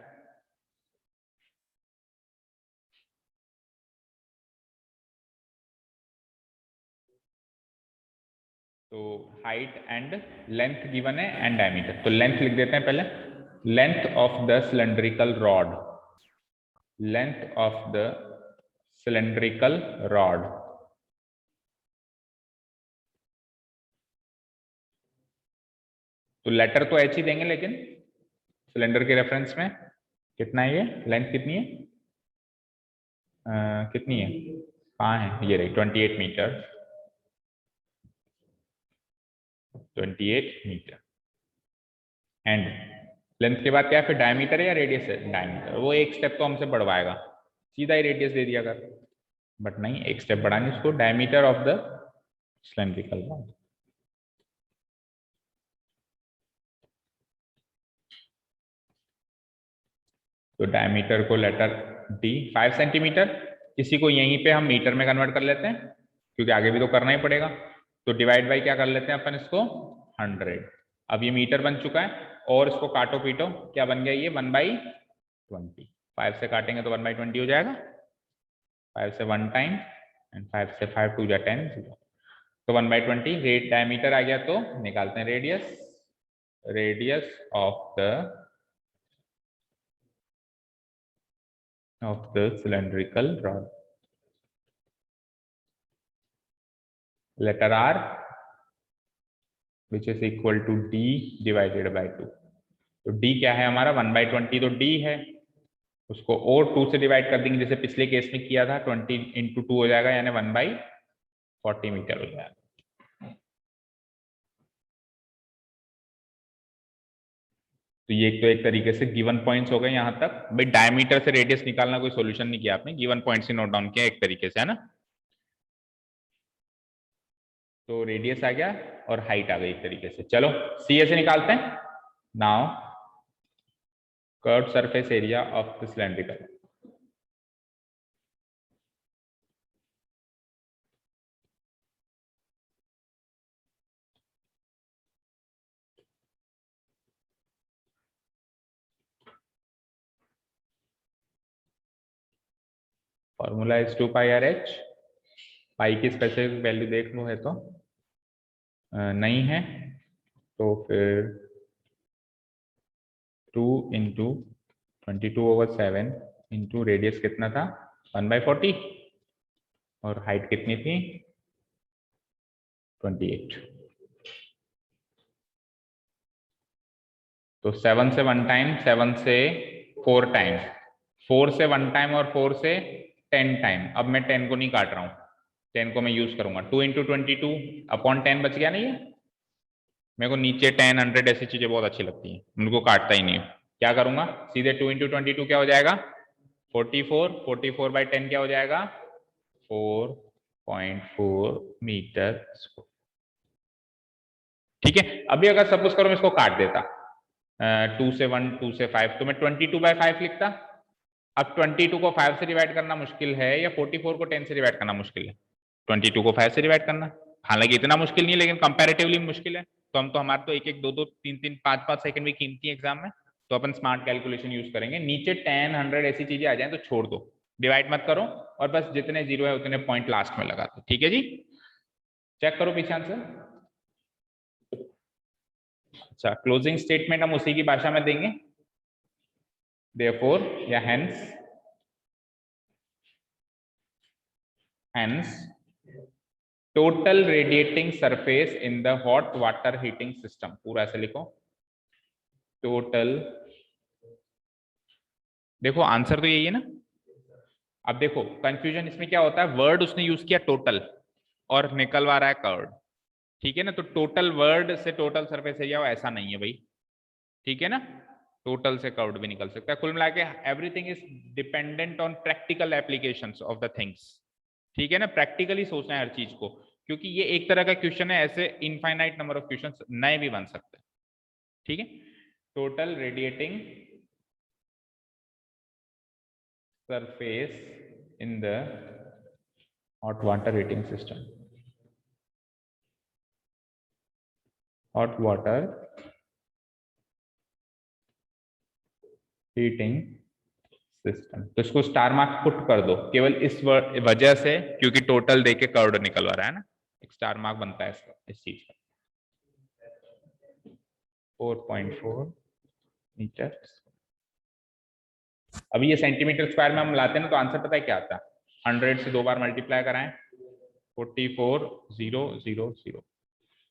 तो हाइट एंड लेंथ गिवन है एंड डायमीटर, तो लेंथ लिख देते हैं पहले, length of the cylindrical rod, length of the cylindrical rod, तो लेटर तो एच ही देंगे, लेकिन सिलेंडर के रेफरेंस में कितना है, ये लेंथ कितनी है, कितनी है, कहाँ है, ये रही 28 मीटर, 28 मीटर। एंड लेंथ के बाद क्या है फिर, डायमीटर या रेडियस है, डायमीटर, वो एक स्टेप तो हमसे बढ़वाएगा, सीधा ही रेडियस दे दिया कर, बट नहीं, एक स्टेप बढ़ाएंगे उसको, diameter of the cylindrical rod. तो डायमीटर को लेटर डी 5 सेंटीमीटर, इसी को यहीं पे हम मीटर में कन्वर्ट कर लेते हैं क्योंकि आगे भी तो करना ही पड़ेगा, तो डिवाइड बाई क्या कर लेते हैं अपन इसको 100। अब ये मीटर बन चुका है और इसको काटो पीटो, क्या बन गया ये 1/20, 5 से काटेंगे तो 1/20 हो जाएगा, 5 से 1 टाइम एंड 5 से 5 2 जा 10, तो 1/20 रेड डायमीटर आ गया, तो निकालते हैं radius, radius of the cylindrical rod, letter R, which is equal to D divided by 2, तो D क्या है हमारा 1/20, तो D है, उसको और 2 से डिवाइड कर देंगे जैसे पिछले केस में किया था, 20 × 2 हो जाएगा यानी 1/40 मीटर हो जाएगा। तो ये तो एक तरीके से गिवन पॉइंट्स हो गए यहाँ तक, भाई डायमीटर से रेडियस निकालना कोई सॉल्यूशन नहीं किया आपने, गिवन पॉइंट्स ही नोट डाउन किया एक तरीके से, है ना। तो रेडियस आ गया और हाइट आ गई एक तरीके से, चलो सी से निकालते हैं now, curved surface area of the cylindrical, formula is 2πRh, पाई की स्पेसिफिक वैल्यू देख लो है तो नहीं है, तो फिर 2 × 22/7 इंटू रेडियस कितना था 1/40 और हाइट कितनी थी 28, तो 7 से 1 टाइम, 7 से 4 टाइम, 4 से 1 टाइम और 4 से 10 टाइम, अब मैं 10 को नहीं काट रहा हूँ, 10 को मैं यूज करूंगा, 2 × 22/10 बच गया नहीं है, मेरे को नीचे 10 100 ऐसी चीजें बहुत अच्छी लगती हैं, उनको काटता ही नहीं हूँ, क्या करूंगा सीधे 2 × 22 क्या हो जाएगा 44, 44/10 क्या हो जाएगा 4.4 मीटर स्क्वायर, ठीक है। अभी अगर सपोज करो मैं इसको काट देता 2 से 1 2 से 5, तो मैं 22/5 लिखता, अब 22 को 5 से डिवाइड करना मुश्किल है या 44 को 10 से डिवाइड करना मुश्किल है, 22 को 5 से डिवाइड करना, हालांकि इतना मुश्किल नहीं है लेकिन कंपैरेटिवली मुश्किल है, तो हम तो हमारे तो 1 1 2 2 3 3 5 5 सेकंड भी कीमती है एग्जाम में, तो अपन स्मार्ट कैलकुलेशन यूज करेंगे, नीचे 10 100 ऐसी चीजें आ जाए तो छोड़ दो, डिवाइड मत करो और बस जितने जीरो है उतने पॉइंट लास्ट में लगा दो, ठीक है जी। चेक करो पीछे आंसर। अच्छा क्लोजिंग स्टेटमेंट हम उसी की भाषा में देंगे, therefore या hence total radiating surface in the hot water heating system, पूरा ऐसे लिखो टोटल, देखो आंसर तो यही है ना, अब देखो कंफ्यूजन इसमें क्या होता है, वर्ड उसने यूज किया टोटल और निकलवा रहा है कर्व, ठीक है ना, तो टोटल वर्ड से टोटल सरफेस एरिया ऐसा नहीं है भाई, ठीक है ना, टोटल से कर्व्ड भी निकल सकता है, कुल मिला के everything is dependent on practical applications of the things, ठीक है ना, प्रैक्टिकली सोचना है हर चीज को, क्योंकि ये एक तरह का क्वेश्चन है, ऐसे इनफाइनाइट नंबर ऑफ क्वेश्चंस नए भी बन सकते हैं, ठीक है। Total radiating surface in the hot water heating system, hot water heating system, तो इसको स्टार मार्क पुट कर दो केवल इस वजह से क्योंकि टोटल देके कर्व निकलवा रहा है ना, एक स्टार मार्क बनता है इसका इस चीज का, 4.4 मीटर। अभी ये सेंटीमीटर स्क्वायर में हम लाते हैं ना, तो आंसर पता है क्या आता है? 100 से 2 बार मल्टीप्लाई कराएं, 44,000,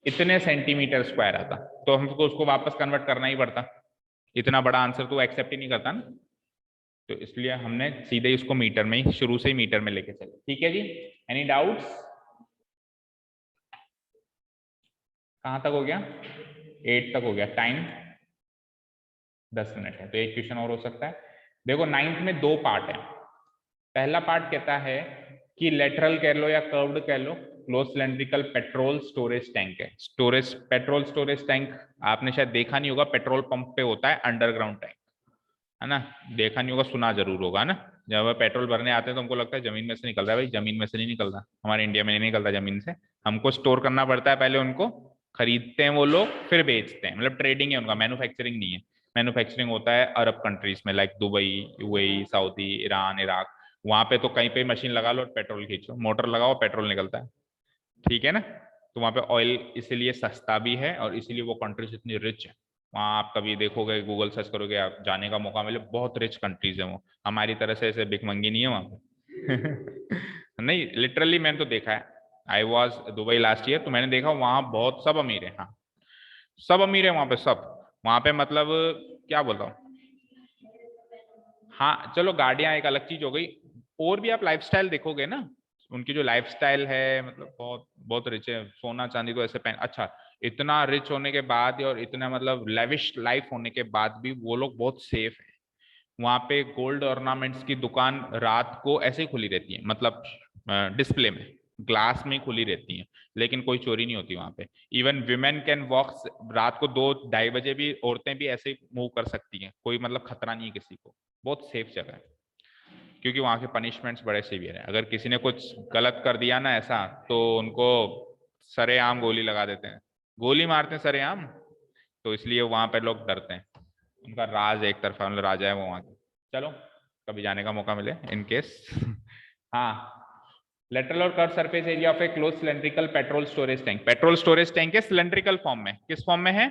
इतने सेंटीमीटर स्क्वायर आता। तो हमको उसको वापस कन्वर्ट करना ही पड़ता, इतना बड़ा आंसर तो एक्सेप्ट ही नहीं करता ना, तो इसलिए हमने सीधे इसको मीटर में ही, शुरू से ही मीटर में लेके चले। ठीक है जी, एनी डाउट्स? कहां तक हो गया? 8 तक हो गया। टाइम 10 मिनट है, तो एक क्वेश्चन और हो सकता है। देखो 9th में 2 पार्ट है। पहला पार्ट कहता है कि लेटरल कह लो या कर्व्ड कह लो, close cylindrical petrol storage tank है। स्टोरेज, पेट्रोल स्टोरेज टैंक आपने शायद देखा नहीं होगा, पेट्रोल पंप पे होता है अंडरग्राउंड टैंक, है ना? देखा नहीं होगा, सुना जरूर होगा ना। जब पेट्रोल भरने आते हैं तो हमको लगता है जमीन में से निकल रहा है, भाई जमीन में से नहीं निकल रहा, हमारे इंडिया में नहीं निकलता जमीन से, हमको स्टोर करना पड़ता है पहले। उनको खरीदते हैं वो लोग, फिर बेचते हैं, मतलब ट्रेडिंग है उनका, मैन्युफैक्चरिंग नहीं है। मैन्युफैक्चरिंग होता है अरब कंट्रीज में, like Dubai, UAE, Saudi, Iran, Iraq. वहां पे तो कहीं पे मशीन लगा लो, पेट्रोल खींचो, मोटर लगाओ, पेट्रोल निकलता है। ठीक है ना? तो वहां पे ऑयल इसीलिए सस्ता भी है, और इसीलिए वो कंट्रीज इतनी रिच है। वहाँ आप कभी देखोगे, गूगल सर्च करोगे, आप जाने का मौका मिले, बहुत रिच कंट्रीज है वो। हमारी तरह से ऐसे भिखमंगी नहीं है वहाँ पे। नहीं, लिटरली मैंने तो देखा है। I was Dubai last year, तो मैंने देखा वहाँ बहुत, सब अमीर है। हाँ, सब अमीर है वहाँ पे, सब। वहाँ पे मतलब क्या बोलता हूँ, हाँ चलो गाड़ियां एक अलग चीज हो गई, और भी आप लाइफस्टाइल देखोगे ना, उनकी जो लाइफस्टाइल है, मतलब बहुत बहुत रिच है। सोना चांदी तो ऐसे पहन, अच्छा, इतना रिच होने के बाद और इतना मतलब लेविश लाइफ होने के बाद भी वो लोग बहुत सेफ है। वहां पे गोल्ड ऑर्नामेंट्स की दुकान रात को ऐसे ही खुली रहती है, मतलब डिस्प्ले में, ग्लास में खुली रहती है, लेकिन कोई चोरी नहीं होती वहां पे। इवन विमेन कैन वॉक, रात को 2-2:30 बजे भी औरतें भी ऐसे मूव कर सकती हैं, कोई मतलब खतरा नहीं है किसी को। बहुत सेफ जगह है, क्योंकि वहाँ के पनिशमेंट्स बड़े सीवियर हैं। अगर किसी ने कुछ गलत कर दिया ना ऐसा, तो उनको सरेआम गोली लगा देते हैं, गोली मारते हैं सरेआम। तो इसलिए वहां पे लोग डरते हैं। उनका राज एक तरफा, मतलब राजा है वो वहां के। चलो कभी जाने का मौका मिले इन केस। हाँ, लेटरल और curve surface area of A close cylindrical petrol storage tank. Petrol storage tank है सिलेंड्रिकल फॉर्म में, किस फॉर्म में है?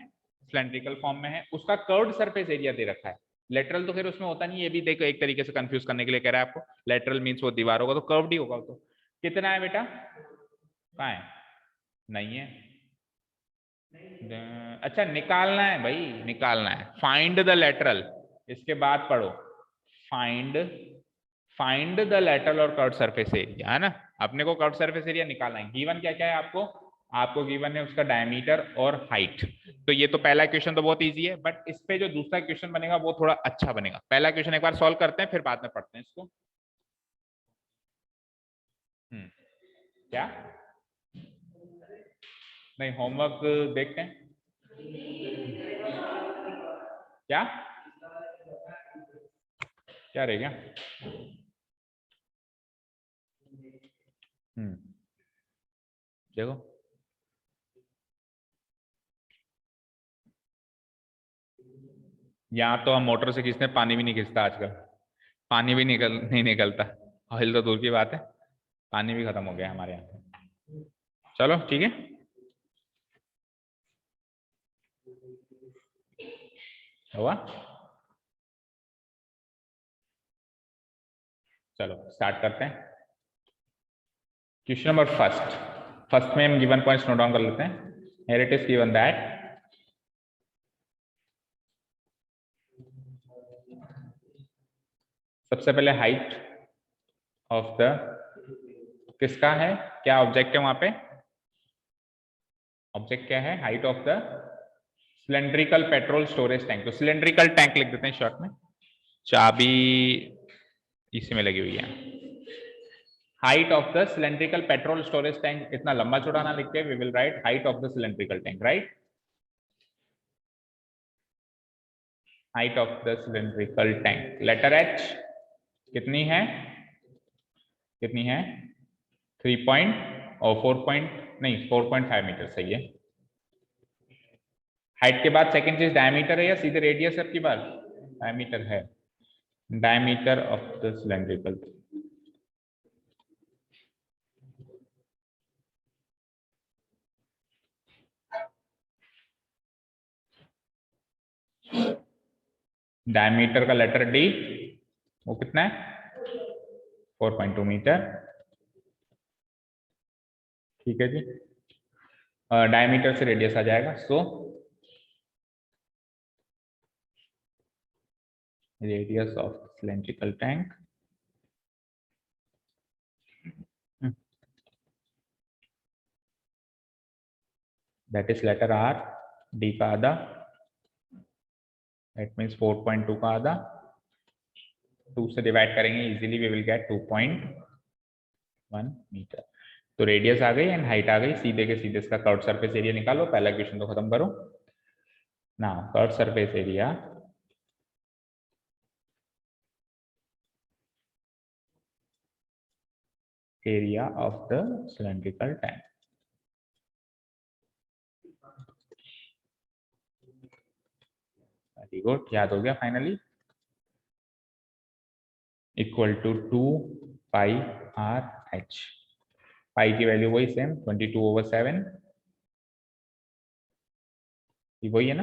सिलेंड्रिकल फॉर्म में है। उसका कर्व्ड सरफेस एरिया दे रखा है। लेटरल तो फिर उसमें होता नहीं, ये भी देखो एक तरीके से कंफ्यूज करने के लिए कह रहा है आपको। लेटरल मींस वो दीवार होगा, तो कर्व्ड ही होगा। तो कितना है बेटा? कहाँ है? नहीं है। अच्छा, निकालना है भाई, निकालना है। फाइंड द लेटरल, इसके बाद पढ़ो। फाइंड फाइंड द लेटरल और कर्व सरफेस एरिया, है ना? अपने को कर्व सरफेस एरिया निकालना है। गिवन क्या क्या है आपको? आपको गिवन है उसका डायमीटर और हाइट। तो ये तो पहला क्वेश्चन तो बहुत इजी है, बट इस पे जो दूसरा क्वेश्चन बनेगा वो थोड़ा अच्छा बनेगा। पहला क्वेश्चन एक बार सॉल्व करते हैं, फिर बाद में पढ़ते हैं इसको। क्या? नहीं, होमवर्क देखते हैं। क्या क्या रह गया? देखो, यहाँ तो हम मोटर से खींचते हैं, पानी भी नहीं खींचता आजकल। पानी भी नहीं निकलता। ऑयल तो दूर की बात है, पानी भी खत्म हो गया हमारे यहाँ पे। चलो ठीक है, हुआ। चलो स्टार्ट करते हैं। Question number first. फर्स्ट में हम गिवन पॉइंट्स नोट डाउन कर लेते हैं। Here it is given that सबसे पहले हाइट ऑफ द, किसका है, क्या ऑब्जेक्ट है वहां पे? ऑब्जेक्ट क्या है? Height of the cylindrical petrol storage tank. तो सिलेंड्रिकल टैंक लिख देते हैं शॉर्ट में, चाबी इसी में लगी हुई है। Height of the cylindrical petrol storage tank, इतना लंबा चौड़ा ना लिख के, we will write height of the cylindrical tank, right? Height of the cylindrical tank, letter H कितनी है? कितनी है? 3 पॉइंट और 4 पॉइंट नहीं, 4.5 मीटर, सही है। हाइट के बाद सेकंड चीज डायमीटर है या सीधे रेडियस है आपकी बात? डायमीटर है। Diameter of the cylindrical, diameter का लेटर डी वो कितना है 4.2 मीटर। ठीक है जी, डायमीटर से रेडियस आ जाएगा, so radius of cylindrical tank that is letter R, D का आधा, दैट मीन्स 4.2 का आधा, 2 से डिवाइड करेंगे easily we will get 2.1 metre. तो रेडियस आ गई एंड हाइट आ गई, सीधे के सीधे इसका कर्व सरफेस एरिया निकालो। पहला क्वेश्चन तो खत्म करो ना। Curve surface area of the cylindrical tank, very good, याद हो गया finally, equal to 2 pi r h. Pi की वैल्यू वही सेम 22/7, वही है ना,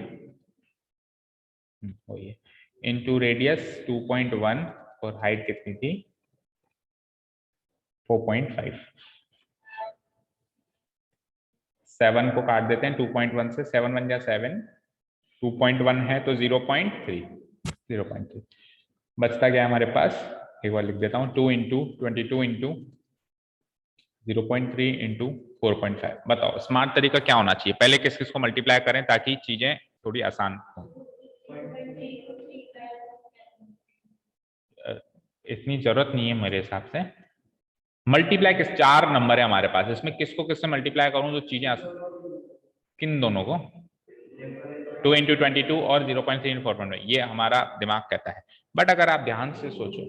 वही है, इनटू रेडियस 2.1 और हाइट कितनी थी 4.5। 7 को काट देते हैं 2.1 से, 7 बन गया 7, 2.1 है तो 0.3 बचता गया हमारे पास, एक बार लिख देता हूँ, 2 इंटू 22 इंटू 0.3 इंटू 4.5। बताओ स्मार्ट तरीका क्या होना चाहिए, पहले किस किस को मल्टीप्लाई करें ताकि चीजें थोड़ी आसान हो। इतनी जरूरत नहीं है मेरे हिसाब से, मल्टीप्लाई किस, 4 नंबर है हमारे पास, इसमें किसको किससे मल्टीप्लाई करूं जो चीजें आसान, किन दोनों को, 2 इंटू 22 और 0.3 इंटू 4.5, ये हमारा दिमाग कहता है। बट अगर आप ध्यान से सोचो,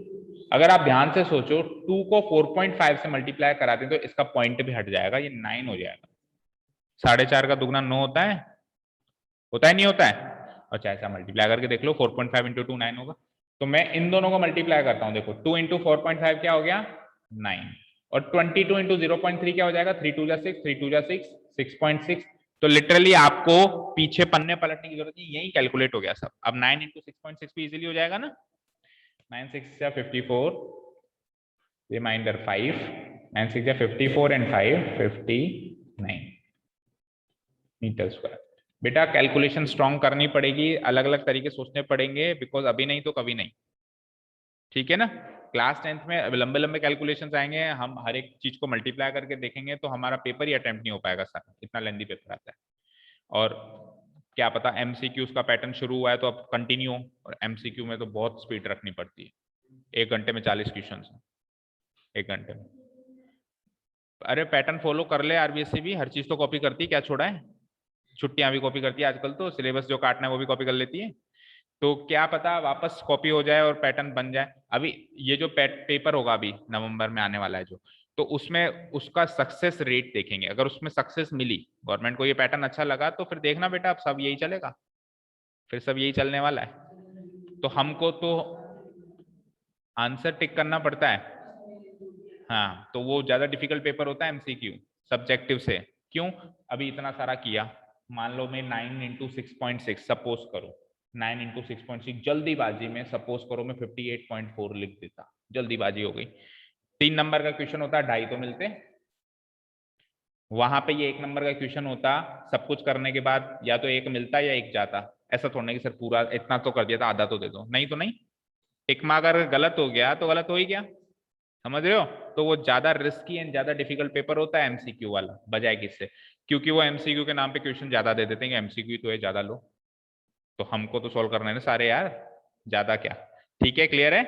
अगर आप ध्यान से सोचो 2 को 4.5 से मल्टीप्लाई कराते तो इसका पॉइंट भी हट जाएगा, ये 9 हो जाएगा। 4.5 का दुगना 9 होता है, होता है नहीं होता है, और चाहे ऐसा मल्टीप्लाई करके देख लो, 4.5 इंटू 2 9 होगा। तो मैं इन दोनों को मल्टीप्लाई करता हूं, देखो 2 इंटू 4.5 क्या हो गया 9, और 22 इंटू 0.3 क्या हो जाएगा 3 2 जा 6, 3 2 जा 6, 6.6। तो लिटरली आपको पीछे पन्ने पलटने की जरूरत नहीं, यही कैलकुलेट हो गया सब। अब 9 इंटू 6.6 भी इजीली हो जाएगा ना, 9 6 जा 54, रिमाइंडर 5, 9 6 जा 54 एंड 5 59 मीटर स्क्वायर। बेटा कैलकुलेशन स्ट्रॉन्ग करनी पड़ेगी, अलग अलग तरीके सोचने पड़ेंगे, बिकॉज अभी नहीं तो कभी नहीं, ठीक है ना। क्लास 10th में लंबे लंबे कैलकुलेशंस आएंगे, हम हर एक चीज को मल्टीप्लाई करके देखेंगे तो हमारा पेपर ही अटेम्प्ट नहीं हो पाएगा सर, इतना लेंदी पेपर आता है। और क्या पता एमसीक्यूज का पैटर्न शुरू हुआ है तो अब कंटिन्यू, और एमसीक्यू में तो बहुत स्पीड रखनी पड़ती है, 1 घंटे में 40 क्वेश्चन, 1 घंटे में। अरे पैटर्न फॉलो कर ले, आरबीएससी भी हर चीज तो कॉपी करती है, क्या छोड़ा है, छुट्टियां भी कॉपी करती है आजकल, तो सिलेबस जो काटना है वो भी कॉपी कर लेती है। तो क्या पता वापस कॉपी हो जाए और पैटर्न बन जाए। अभी ये जो पेपर होगा अभी नवंबर में आने वाला है जो, तो उसमें उसका सक्सेस रेट देखेंगे, अगर उसमें सक्सेस मिली, गवर्नमेंट को ये पैटर्न अच्छा लगा, तो फिर देखना बेटा अब सब यही चलेगा, फिर सब यही चलने वाला है। तो हमको तो आंसर टिक करना पड़ता है, हाँ, तो वो ज्यादा डिफिकल्ट पेपर होता है एमसीक्यू सब्जेक्टिव से। क्यों, अभी इतना सारा किया, मान लो मैं 9 इंटू 6.6 सपोज करो, 9 इंटू 6.6 जल्दीबाजी में सपोज करो मैं 58.4 लिख देता, जल्दीबाजी हो गई। 3 नंबर का क्वेश्चन होता, 2.5 तो मिलते, वहां पे ये 1 नंबर का क्वेश्चन होता, सब कुछ करने के बाद या तो 1 मिलता या 1 जाता, ऐसा थोड़ा कि सर पूरा इतना तो कर दिया था, आधा तो दे दो, नहीं तो नहीं। टिक मार्क अगर गलत हो गया तो गलत हो ही गया, समझ रहे हो। तो वो ज्यादा रिस्की एंड ज्यादा डिफिकल्ट पेपर होता है एमसीक्यू वाला, बजाय किससे, क्योंकि वो एमसीक्यू के नाम पे क्वेश्चन ज्यादा दे देते हैं, एमसीक्यू तो है ज्यादा लो, तो हमको तो सॉल्व करना है ना सारे यार, ज्यादा क्या। ठीक है, क्लियर है।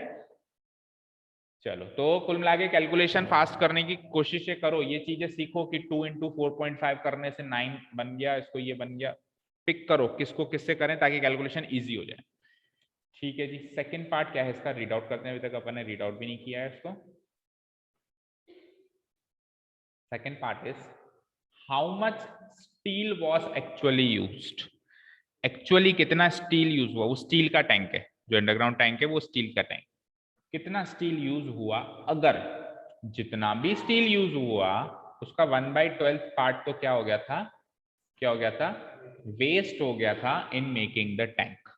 चलो, तो कुल मिला के कैलकुलेशन फास्ट करने की कोशिश करो, ये चीजें सीखो कि 2 इंटू 4.5 करने से 9 बन गया, इसको ये बन गया, पिक करो किसको किससे करें ताकि कैलकुलेशन इजी हो जाए। ठीक है जी, सेकंड पार्ट क्या है इसका, रीड आउट करते हैं, अभी तक अपन ने रीड आउट भी नहीं किया है इसको। Second part is how much steel was actually used. Actually कितना स्टील यूज हुआ, वो स्टील का टैंक है, जो अंडरग्राउंड टैंक है वो स्टील का टैंक, कितना स्टील यूज हुआ, अगर जितना भी स्टील यूज हुआ उसका 1/12 पार्ट तो क्या हो गया था, क्या हो गया था, वेस्ट हो गया था इन मेकिंग द टैंक।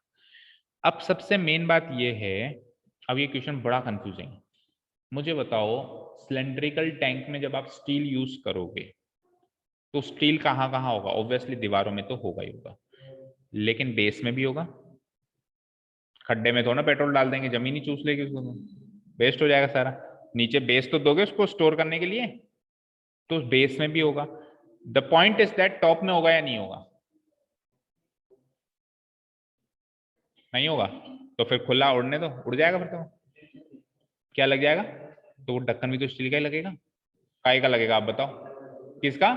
अब सबसे मेन बात ये है, अब ये क्वेश्चन बड़ा कंफ्यूजिंग है। मुझे बताओ, सिलेंड्रिकल टैंक में जब आप स्टील यूज करोगे तो स्टील कहाँ कहाँ होगा? ऑब्वियसली दीवारों में तो होगा ही होगा, लेकिन बेस में भी होगा। खड्डे में तो ना पेट्रोल डाल देंगे, जमीन ही चूस लेगी उसको, वेस्ट हो जाएगा सारा। नीचे बेस तो दोगे उसको स्टोर करने के लिए, तो बेस में भी होगा। The point is that top में होगा या नहीं होगा? नहीं होगा, तो फिर खुला उड़ने दो, उड़ जाएगा फिर तो। क्या लग जाएगा? तो वो ढक्कन भी तो स्टील का ही लगेगा। काय का लगेगा आप बताओ? किसका?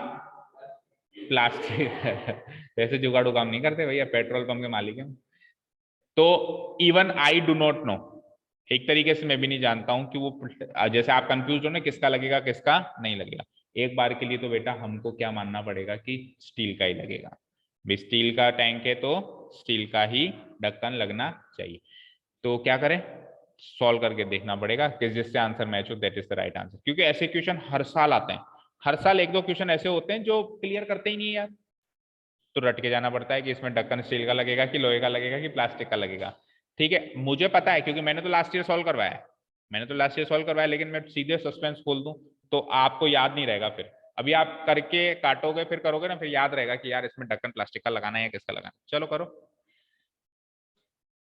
प्लास्टिक। वैसे जुगाड़ू काम नहीं करते भैया, पेट्रोल पंप के मालिक हैं। तो even I do not know, एक तरीके से मैं भी नहीं जानता हूं कि वो, जैसे आप कंफ्यूज हो ना किसका लगेगा किसका नहीं लगेगा। एक बार के लिए तो बेटा हमको क्या मानना पड़ेगा कि स्टील का ही लगेगा। भी स्टील का टैंक है तो स्टील का ही ढक्कन लगना चाहिए। तो क्या करें? सॉल्व करके देखना पड़ेगा कि जिससे आंसर मैच हो that is the right answer, क्योंकि ऐसे क्वेश्चन हर साल आते हैं। हर साल एक दो क्वेश्चन ऐसे होते हैं जो क्लियर करते ही नहीं है यार, तो रट के जाना पड़ता है कि इसमें ढक्कन स्टील का लगेगा कि लोहे का लगेगा कि प्लास्टिक का लगेगा। ठीक है, मुझे पता है क्योंकि मैंने तो लास्ट ईयर सॉल्व करवाया है, लेकिन मैं सीधे सस्पेंस खोल दूं तो आपको याद नहीं रहेगा। फिर अभी आप करके काटोगे फिर करोगे ना, फिर याद रहेगा कि यार इसमें ढक्कन प्लास्टिक का लगाना है या किसका लगाना है। चलो करो।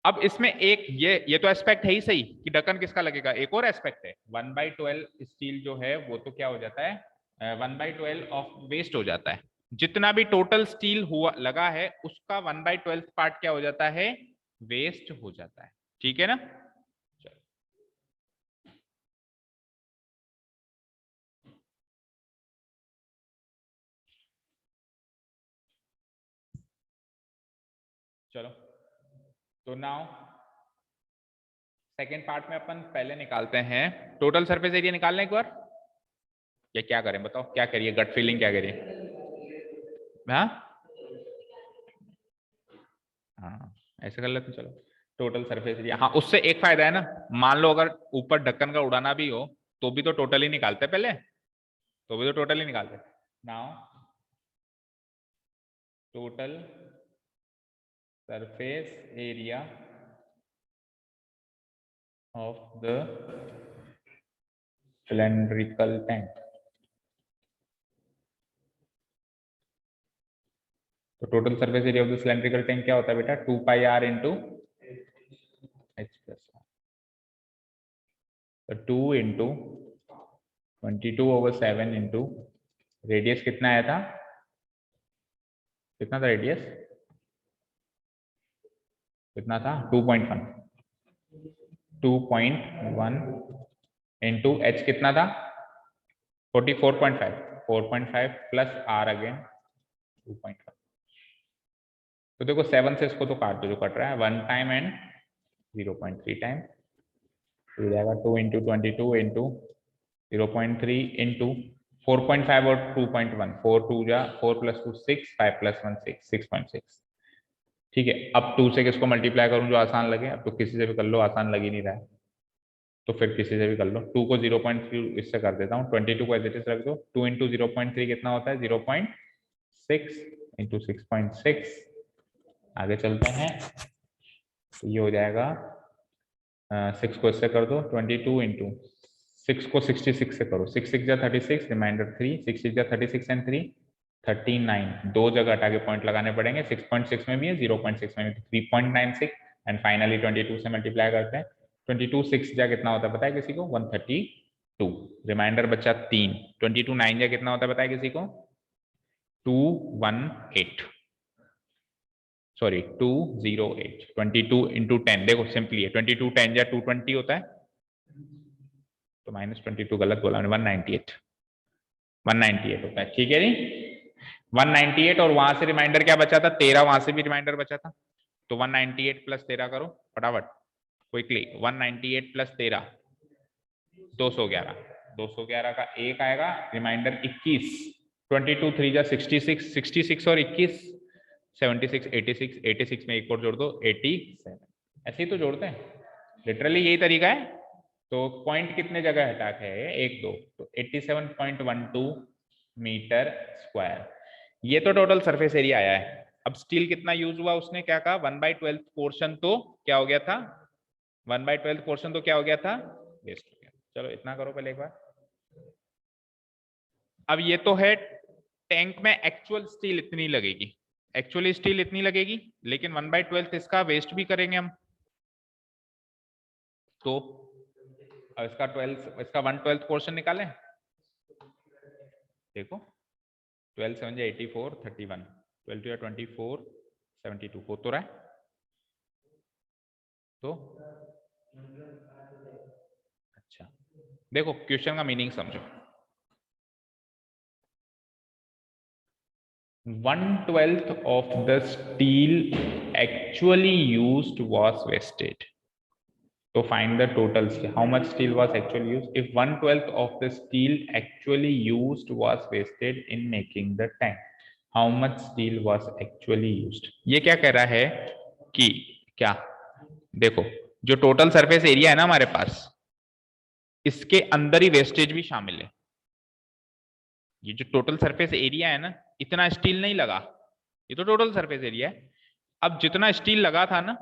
अब इसमें एक ये तो एस्पेक्ट है ही सही कि ढक्कन किसका लगेगा। एक और एस्पेक्ट है, 1/12 स्टील जो है वो तो क्या हो जाता है, 1/12 ऑफ वेस्ट हो जाता है। जितना भी टोटल स्टील हुआ लगा है उसका 1/12 पार्ट क्या हो जाता है? वेस्ट हो जाता है। ठीक है ना? चलो चलो, तो नाउ सेकेंड पार्ट में अपन पहले निकालते हैं टोटल सरफेस एरिया। निकालना एक बार, या क्या करें बताओ? क्या करिए, गट फीलिंग क्या करिए? हाँ हाँ, ऐसे कर लेते हैं, चलो। टोटल सरफेस एरिया, हाँ उससे एक फायदा है ना, मान लो अगर ऊपर ढक्कन का उड़ाना भी हो तो भी तो टोटल ही निकालते हैं पहले, तो भी तो टोटल ही निकालते हैं। Now total surface area of the cylindrical tank. तो total surface area of the cylindrical tank क्या होता है बेटा? 2πr into H plus. तो 2 इंटू 22/7 इंटू रेडियस कितना आया था? कितना था रेडियस? कितना था? 2.1। 2.1 इंटू एच कितना था? 44.5। 4.5 प्लस आर अगेन 2.1। तो देखो 7 से इसको तो काट दो, जो कट रहा है 1 टाइम एंड 0.3 टाइम, तो जाएगा 2 इंटू 22 इंटू 0.3 इंटू 4.5 और 2.1, 4 2 जा 4 प्लस 2 6, 5 प्लस 1 6, 6.6। ठीक है, अब 2 से किसको मल्टीप्लाई करूं जो आसान लगे? अब तो किसी से भी कर लो, आसान लग ही नहीं रहा है, तो फिर किसी से भी कर लो। 2 को 0.3 इससे कर देता हूँ, 22 को एज इट इज रख दो। 2 इंटू 0.3 कितना होता है? 0.6 इंटू 6.6। आगे चलते हैं, तो ये हो जाएगा 6 को इससे कर दो, 22 इंटू 6 को 66 से करो, 6 6 जा 36, रिमाइंडर 3, 6 6 जा 36 एंड 3 39। दो जगह हटा के पॉइंट लगाने पड़ेंगे, 6.6 में भी है 0.6 में भी, 3.96 एंड फाइनली 22 से मल्टीप्लाई करते हैं। 22 6 जा कितना होता है पता है किसी को? 132। रिमाइंडर बचा 3। 22 9 जा कितना होता है पता है किसी को? 218, सॉरी 208। 22 इंटू 10, देखो सिंपली है, 22 10 या 220 होता है, तो -22 गलत बोला, 198। 198 होता है, ठीक है जी। 198, और वहां से रिमाइंडर क्या बचा था? 13, वहां से भी रिमाइंडर बचा था, तो 198 प्लस 13 करो फटाफट क्विकली। 198 प्लस 13 211। 211 का एक आएगा, रिमाइंडर 21। 22 3 जा 66, 66 और 21 76, 86, 86 में एक और जोड़ दो 87। ऐसे ही तो जोड़ते हैं, लिटरली यही तरीका है। तो पॉइंट कितने जगह हटा के है? 1 2, तो 87.12 मीटर स्क्वायर। ये तो टोटल सरफेस एरिया आया है। अब स्टील कितना यूज हुआ, उसने क्या कहा 1/12 पोर्शन तो क्या हो गया था, 1/12 पोर्शन तो क्या हो गया था, वेस्ट हो गया। चलो इतना करो पहले एक बार। अब ये तो है टैंक में एक्चुअल स्टील इतनी लगेगी, एक्चुअली स्टील इतनी लगेगी, लेकिन 1/12 इसका वेस्ट भी करेंगे हम, तो इसका 1/12 पोर्शन निकालें। देखो 12 7 84 31, 12 या 24 72 हो तो रहा है, तो अच्छा देखो क्वेश्चन का मीनिंग समझो। 1/12 of the steel actually used was wasted. So find the total steel. How much steel was actually used? If 1/12 of the steel actually used was wasted in making the tank, how much steel was actually used? ये क्या कह रहा है कि क्या, देखो जो total surface area है ना हमारे पास, इसके अंदर ही वेस्टेज भी शामिल है। ये जो टोटल सरफेस एरिया है ना, इतना स्टील नहीं लगा, ये तो टोटल सरफेस एरिया है। अब जितना स्टील लगा था ना,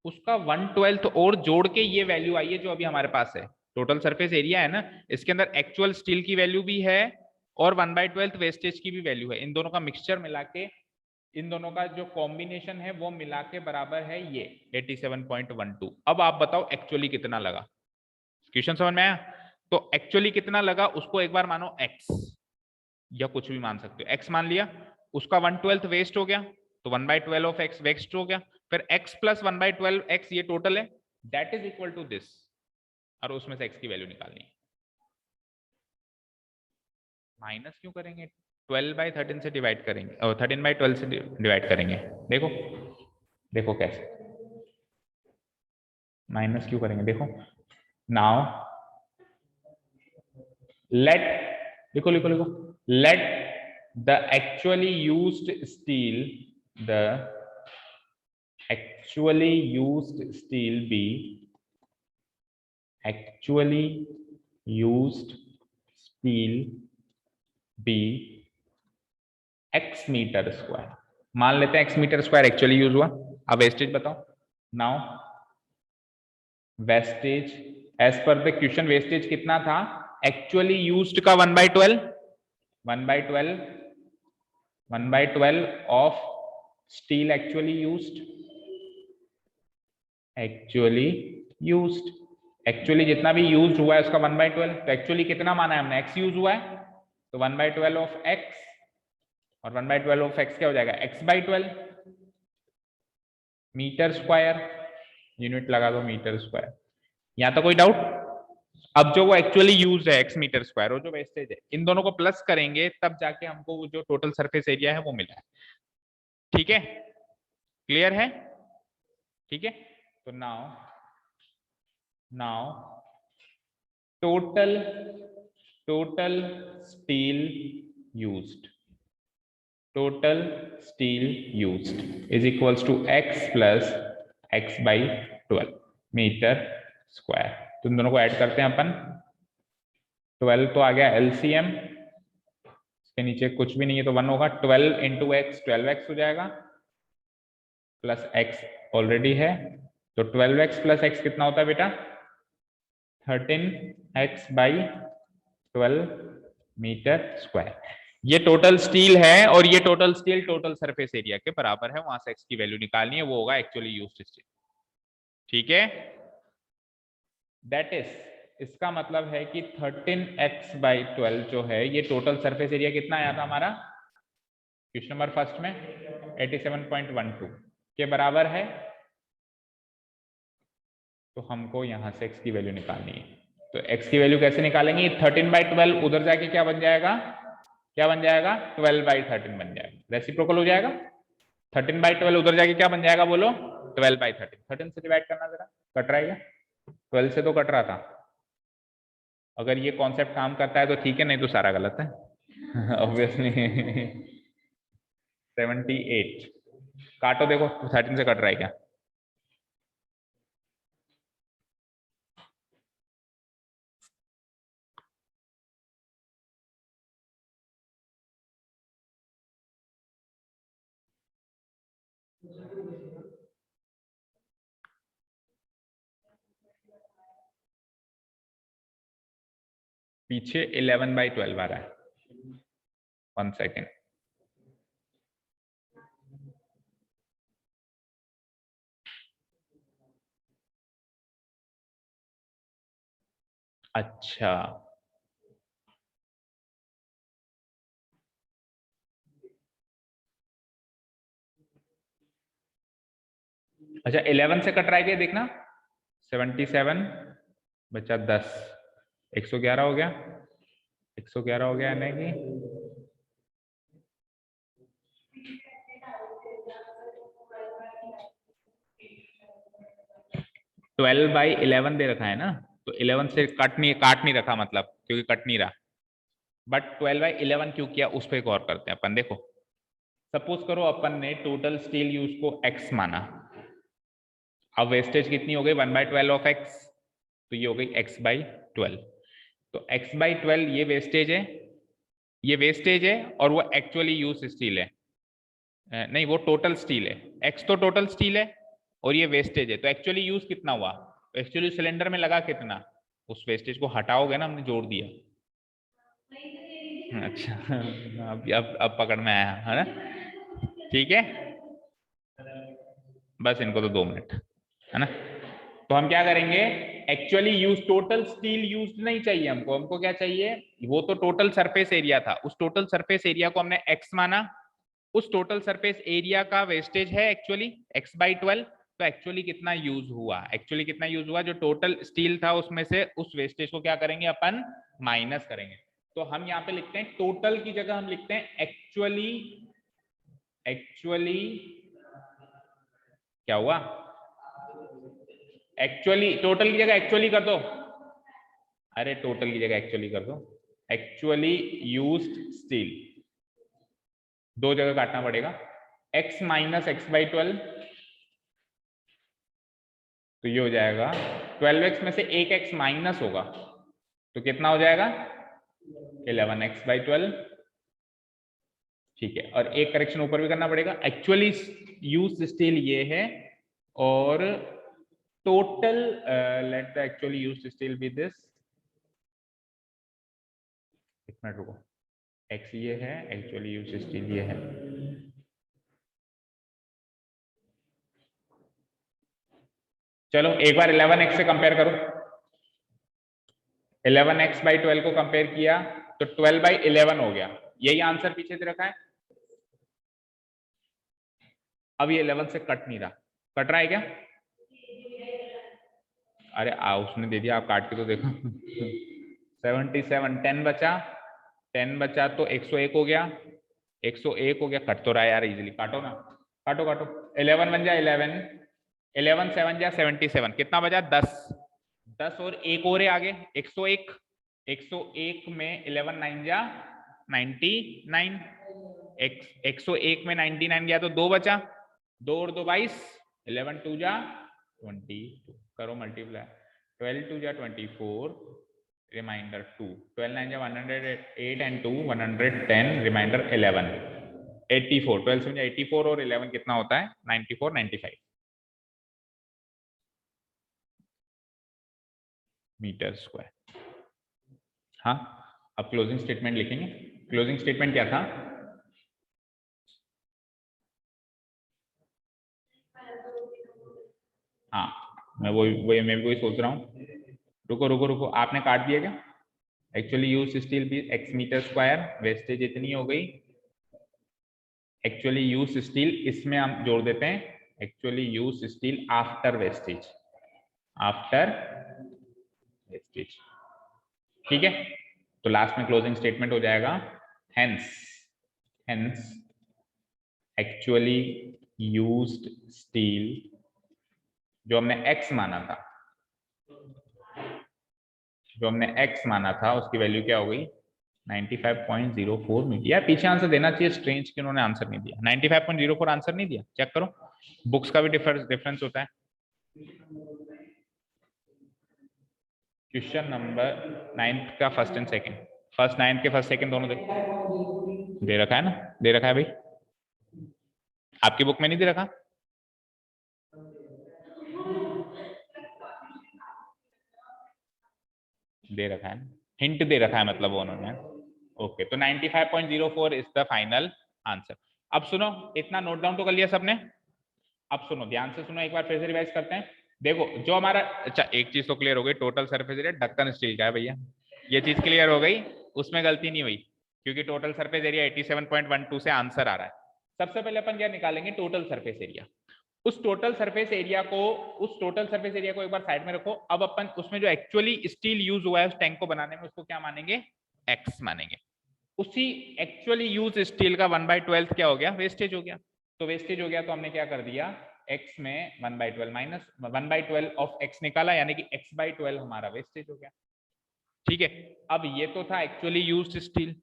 उसका 1/12 और जोड़ के ये वैल्यू आई है जो अभी हमारे पास है। टोटल सरफेस एरिया है ना, इसके अंदर एक्चुअल स्टील की वैल्यू भी है और 1/12 वेस्टेज की भी वैल्यू है। इन दोनों का मिक्सचर मिला के, इन दोनों का जो कॉम्बिनेशन है वो मिला के बराबर है ये 87.12। अब आप बताओ एक्चुअली कितना लगा, क्वेश्चन समझ में आया? तो एक्चुअली कितना लगा उसको एक बार मानो एक्स, या कुछ भी मान सकते हो, एक्स मान लिया, उसका 1/12 वेस्ट हो गया, तो 1/12 ऑफ एक्स वेस्ट हो गया, फिर एक्स प्लस 1/12 एक्स ये टोटल है, that is equal to this, और उसमें से एक्स की वैल्यू निकालनी है। माइनस क्यों करेंगे, 12/13 से डिवाइड करेंगे और 13/12 से डिवाइड करेंगे। देखो देखो कैसे माइनस क्यों करेंगे, देखो नाउ लेट, लिखो लिखो लिखो, let the actually used steel, the actually used steel be, actually used steel be x metre square, मान लेते हैं x मीटर स्क्वायर एक्चुअली यूज हुआ। अब वेस्टेज बताओ, now wastage as per the question wastage कितना था, एक्चुअली यूज्ड का 1/12, 1/12 1/12 of steel actually used, actually used, actually जितना भी यूज हुआ है उसका 1/12, तो एक्चुअली कितना माना है हमने, एक्स यूज हुआ है, तो 1/12 ऑफ एक्स, और 1/12 ऑफ एक्स क्या हो जाएगा, x/12 मीटर स्क्वायर, यूनिट लगा दो मीटर स्क्वायर। यहां तो कोई डाउट? अब जो वो एक्चुअली यूज है x मीटर स्क्वायर और जो वेस्टेज है, इन दोनों को प्लस करेंगे तब जाके हमको वो जो टोटल सरफेस एरिया है वो मिला है। ठीक है, क्लियर है? ठीक है, तो now now total total steel used, total steel used is equals to x plus x/12 metre square. तो इन दोनों को ऐड करते हैं अपन, 12 तो आ गया एलसीएम, इसके नीचे कुछ भी नहीं है तो 1 होगा, 12 इंटू एक्स 12x हो जाएगा, प्लस x ऑलरेडी है, तो 12x प्लस x कितना होता है बेटा, 13x/12 मीटर स्क्वायर। ये टोटल स्टील है और ये total steel total surface area के बराबर है, वहां से एक्स की वैल्यू निकालनी है, वो होगा एक्चुअली यूज्ड स्टील। ठीक है, दैट इज, इसका मतलब है कि 13x/12 जो है ये टोटल सरफेस एरिया कितना आया था हमारा क्वेश्चन नंबर फर्स्ट में, 87.12 के बराबर है। तो हमको यहां से x की वैल्यू निकालनी है, तो x की वैल्यू कैसे निकालेंगे, 13/12 उधर जाके क्या बन जाएगा, क्या बन जाएगा, 12/13 बन जाएगा, रेसिप्रोकल हो जाएगा। 13/12 उधर जाके क्या बन जाएगा बोलो, 12/13, 13 से डिवाइड करना जरा, कट रहा है क्या, 12 से तो कट रहा था, अगर ये कॉन्सेप्ट काम करता है तो ठीक है, नहीं तो सारा गलत है ऑब्वियसली 78 काटो, देखो 13 से कट रहा है क्या, पीछे 11/12 आ रहा है, 1 सेकेंड। अच्छा अच्छा 11 से कट रहा है क्या, देखना। 77 बचा 10, 111 हो गया, 111 हो गया, यानी कि 12/11 दे रखा है ना, तो 11 से काट नहीं रखा, मतलब क्योंकि कट नहीं रहा। बट 12/11 क्यों किया, उस पर गौर करते हैं अपन। देखो सपोज करो अपन ने टोटल स्टील यूज को x माना, अब वेस्टेज कितनी हो गई, 1/12 ऑफ x, तो ये हो गई x/12। तो x/12 ये वेस्टेज है, ये वेस्टेज है, और वो एक्चुअली यूज स्टील है, नहीं वो टोटल स्टील है, x तो टोटल स्टील है और ये वेस्टेज है, तो एक्चुअली यूज कितना हुआ, एक्चुअली सिलेंडर में लगा कितना, उस वेस्टेज को हटाओगे ना, हमने जोड़ दिया। अच्छा अब पकड़ में आया है ना, ठीक है। बस इनको तो 2 मिनट है ना। तो हम क्या करेंगे, actually use total steel use नहीं चाहिए हमको, हमको क्या चाहिए, वो तो टोटल सरफेस एरिया था, उस टोटल सरफेस एरिया को हमने x माना, उस टोटल सरफेस एरिया का वेस्टेज है एक्चुअली x/12, तो एक्चुअली कितना यूज हुआ, एक्चुअली कितना यूज हुआ, जो टोटल स्टील था उसमें से उस वेस्टेज को क्या करेंगे अपन, माइनस करेंगे। तो हम यहाँ पे लिखते हैं टोटल की जगह हम लिखते हैं एक्चुअली, एक्चुअली क्या हुआ, एक्चुअली टोटल की जगह एक्चुअली कर दो, अरे टोटल की जगह एक्चुअली कर दो, एक्चुअली यूज्ड स्टील, 2 जगह काटना पड़ेगा, x माइनस x/12, तो ये हो जाएगा 12x में से एक x माइनस होगा, तो कितना हो जाएगा 11x/12, ठीक है। और एक करेक्शन ऊपर भी करना पड़ेगा, एक्चुअली यूज स्टील ये है, और total let the actually use steel be this, एक मिनट रुको, x ये है, एक्चुअली यूज स्टील ये है, चलो एक बार 11x से कंपेयर करो, 11x/12 को कंपेयर किया तो 12/11 हो गया, यही आंसर पीछे दे रखा है। अब ये 11 से कट नहीं रहा, कट रहा है क्या, अरे उसने दे दिया, आप काट के तो देखो 77, 10 बचा, 10 बचा तो 101 हो गया, 101 हो गया, कट तो रहा है यार इजीली, काटो ना, काटो काटो, 11 बन जा 11, 11 7 जा 77, कितना बचा 10, 10 और एक और है आगे 101, 101 में 11 9 जा 99, 101 में 99 गया तो 2 बचा, 2 और 2 22, 11 2 जा 22, करो मल्टीप्लाई, 12 2 जा 24, रिमाइंडर 2, 12 9 जा 108 एंड 2 110, रिमाइंडर 11, 84, 12 से 84 और 11 कितना होता है 94 95 मीटर स्क्वायर। हाँ अब क्लोजिंग स्टेटमेंट लिखेंगे, क्लोजिंग स्टेटमेंट क्या था, हाँ मैं मैं भी वही सोच रहा हूँ, रुको रुको रुको, आपने काट दिया क्या, एक्चुअली यूज स्टील भी x मीटर स्क्वायर, वेस्टेज इतनी हो गई, एक्चुअली यूज स्टील इसमें हम जोड़ देते हैं, actually use steel after wastage, after wastage, ठीक है। तो लास्ट में क्लोजिंग स्टेटमेंट हो जाएगा, hence hence actually used steel, जो हमने x माना था, जो हमने x माना था उसकी वैल्यू क्या हो गई 95.04 मीटर, यार पीछे आंसर देना चाहिए, स्ट्रेंज कि उन्होंने आंसर नहीं दिया, 95.04 आंसर नहीं दिया, चेक करो, बुक्स का भी डिफरेंस होता है। क्वेश्चन नंबर 9 का फर्स्ट एंड सेकंड, फर्स्ट 9 के फर्स्ट सेकंड दोनों दे रखा है ना, दे रखा है भाई, आपकी बुक में नहीं दे रखा, दे रखा है, हिंट दे रखा है मतलब उन्होंने। ओके, तो 95.04 इज द फाइनल आंसर। अब सुनो, इतना नोट डाउन तो कर लिया सबने। अब सुनो, ध्यान से सुनो, एक बार फिर से रिवाइज करते हैं। देखो जो हमारा, अच्छा एक चीज तो क्लियर हो गई, टोटल सरफेस एरिया ढक्कन स्टील का है भैया, ये चीज क्लियर हो गई, उसमें गलती नहीं हुई, क्योंकि टोटल सरफेस एरिया 87.12 से आंसर आ रहा है। सबसे पहले अपन क्या निकालेंगे, टोटल सरफेस एरिया। उस टोटल सरफेस एरिया को एक बार साइड में रखो। अब अपन उसमें जो एक्चुअली स्टील यूज हुआ है उस टैंक को बनाने में, उसको क्या मानेंगे, एक्स मानेंगे। उसी एक्चुअली यूज स्टील का 1/12 क्या हो गया, वेस्टेज हो गया। तो वेस्टेज हो गया तो हमने क्या कर दिया, x में 1/12 माइनस 1/12 ऑफ x निकाला, यानी कि x/12 हमारा वेस्टेज हो गया। ठीक है, अब ये तो था एक्चुअली यूज्ड स्टील,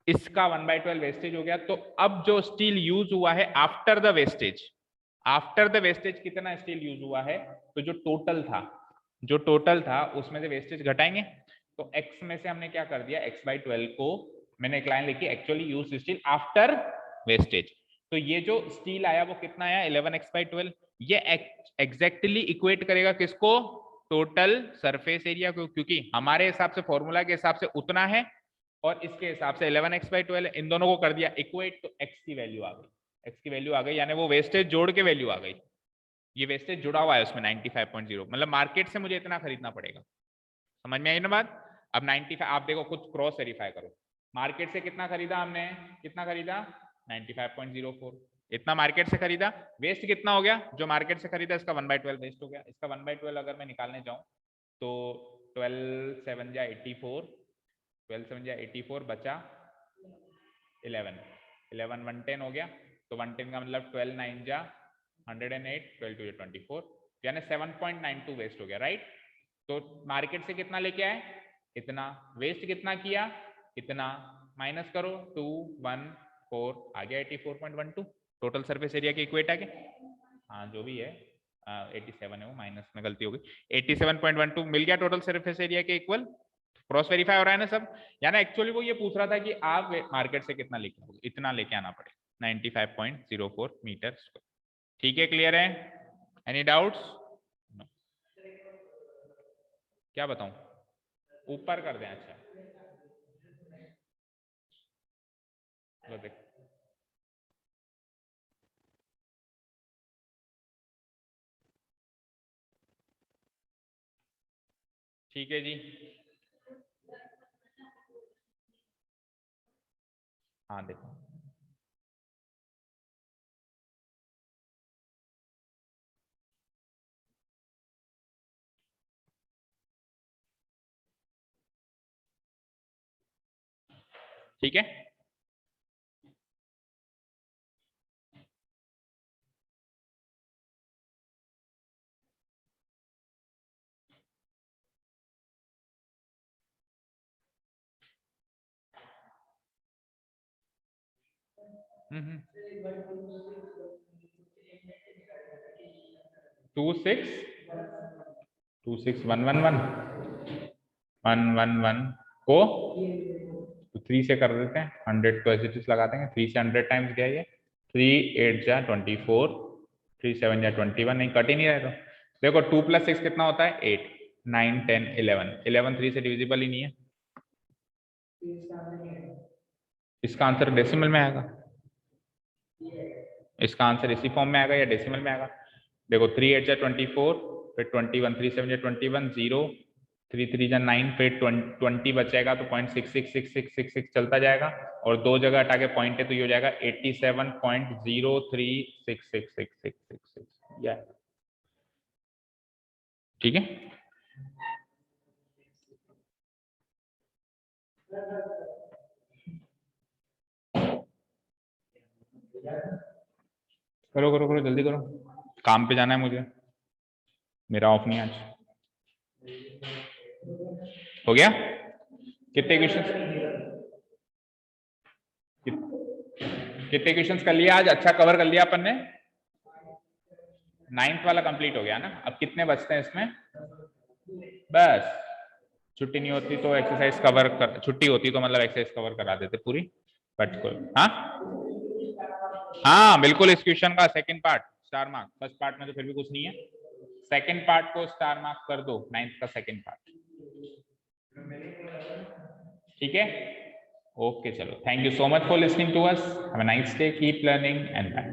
इसका 1/12 वेस्टेज हो गया। तो अब जो स्टील यूज हुआ है आफ्टर द वेस्टेज, कितना स्टील यूज हुआ है, तो जो टोटल था उसमें से वेस्टेज घटाएंगे। तो x में से हमने क्या कर दिया, x/12 को मैंने एक लाइन लिखी, actually used steel after wastage. तो ये जो स्टील आया वो कितना आया, 11x/12। ये एग्जैक्टली इक्वेट करेगा किसको, टोटल सरफेस एरिया को, क्योंकि हमारे हिसाब से फॉर्मूला के हिसाब से उतना है और इसके हिसाब से 11x/12, इन दोनों को कर दिया इक्वेट, तो x की वैल्यू आ गई, यानी वो वेस्टेज जोड़ के वैल्यू आ गई। ये वेस्टेज जुड़ा हुआ है उसमें 95.0, मतलब मार्केट से मुझे इतना खरीदना पड़ेगा। समझ में आई ना बात। अब 95 आप देखो, खुद क्रॉस वेरीफाई करो, मार्केट से कितना खरीदा हमने, 95.04, इतना मार्केट से खरीदा। वेस्ट कितना हो गया, जो मार्केट से खरीदा इसका 1/12 वेस्ट हो गया। इसका 1/12 अगर मैं निकालने जाऊं तो 12 7 जा 84 बचा 11 110 हो गया। तो 110 का मतलब 12 9 जा 108, 12 2 24, यानी 7.92 वेस्ट हो गया, राइट। तो मार्केट से कितना लेके आए, इतना, वेस्ट कितना किया, इतना, माइनस करो 214 आ गया 84.12, टोटल सरफेस एरिया के इक्वेट आ गया। हाँ जो भी है 87 है, वो माइनस में गलती हो गई, 87.12 मिल गया टोटल सरफेस एरिया के इक्वल। क्रॉस वेरीफाई हो रहा है ना सब। यानी एक्चुअली वो ये पूछ रहा था कि आप मार्केट से कितना लेके आओगे, इतना लेके आना पड़े, 95.04 मीटर। ठीक है, क्लियर है, एनी डाउट्स? क्या बताऊं, ऊपर कर दें, अच्छा वो देख, ठीक है जी, हाँ देखो, ठीक है। 26111 को 3 से कर देते हैं, 100 को ऐसे लगा देंगे, 3 से 100 टाइम्स गया, ये 3 8 जा 24, 3 7 जा 21, नहीं कट ही नहीं रहा। तो देखो 2 + 6 कितना होता है, 8 9 10 11, 11 3 से डिविजिबल ही नहीं है, इसका आंसर डेसिमल में आएगा, इसका आंसर इसी फॉर्म में आएगा या डेसिमल में आएगा। देखो 3 8 जा 24, फिर 21, 3 7 जा 21, 0, 3 3 जा 9, फिर 20 बचेगा तो 0.666666 चलता जाएगा, और दो जगह हटा के पॉइंट है तो ये हो जाएगा 87.03666666, ठीक है। करो करो करो, जल्दी करो, काम पे जाना है मुझे, मेरा ऑफ नहीं आज। हो गया, कितने क्वेश्चंस, कितने क्वेश्चंस कर लिया आज, अच्छा कवर कर लिया अपन ने, 9th वाला कंप्लीट हो गया ना। अब कितने बचते हैं इसमें, बस छुट्टी नहीं होती तो एक्सरसाइज कवर कर, छुट्टी होती तो मतलब एक्सरसाइज कवर करा देते पूरी, बट कोई, हाँ हाँ बिल्कुल, इस क्वेश्चन का second part star mark, first part में तो फिर भी कुछ नहीं है, सेकंड पार्ट को स्टार मार्क कर दो, 9th का सेकंड पार्ट। ठीक है, ओके चलो, thank you so much for listening to us, have a nice day, keep learning and bye.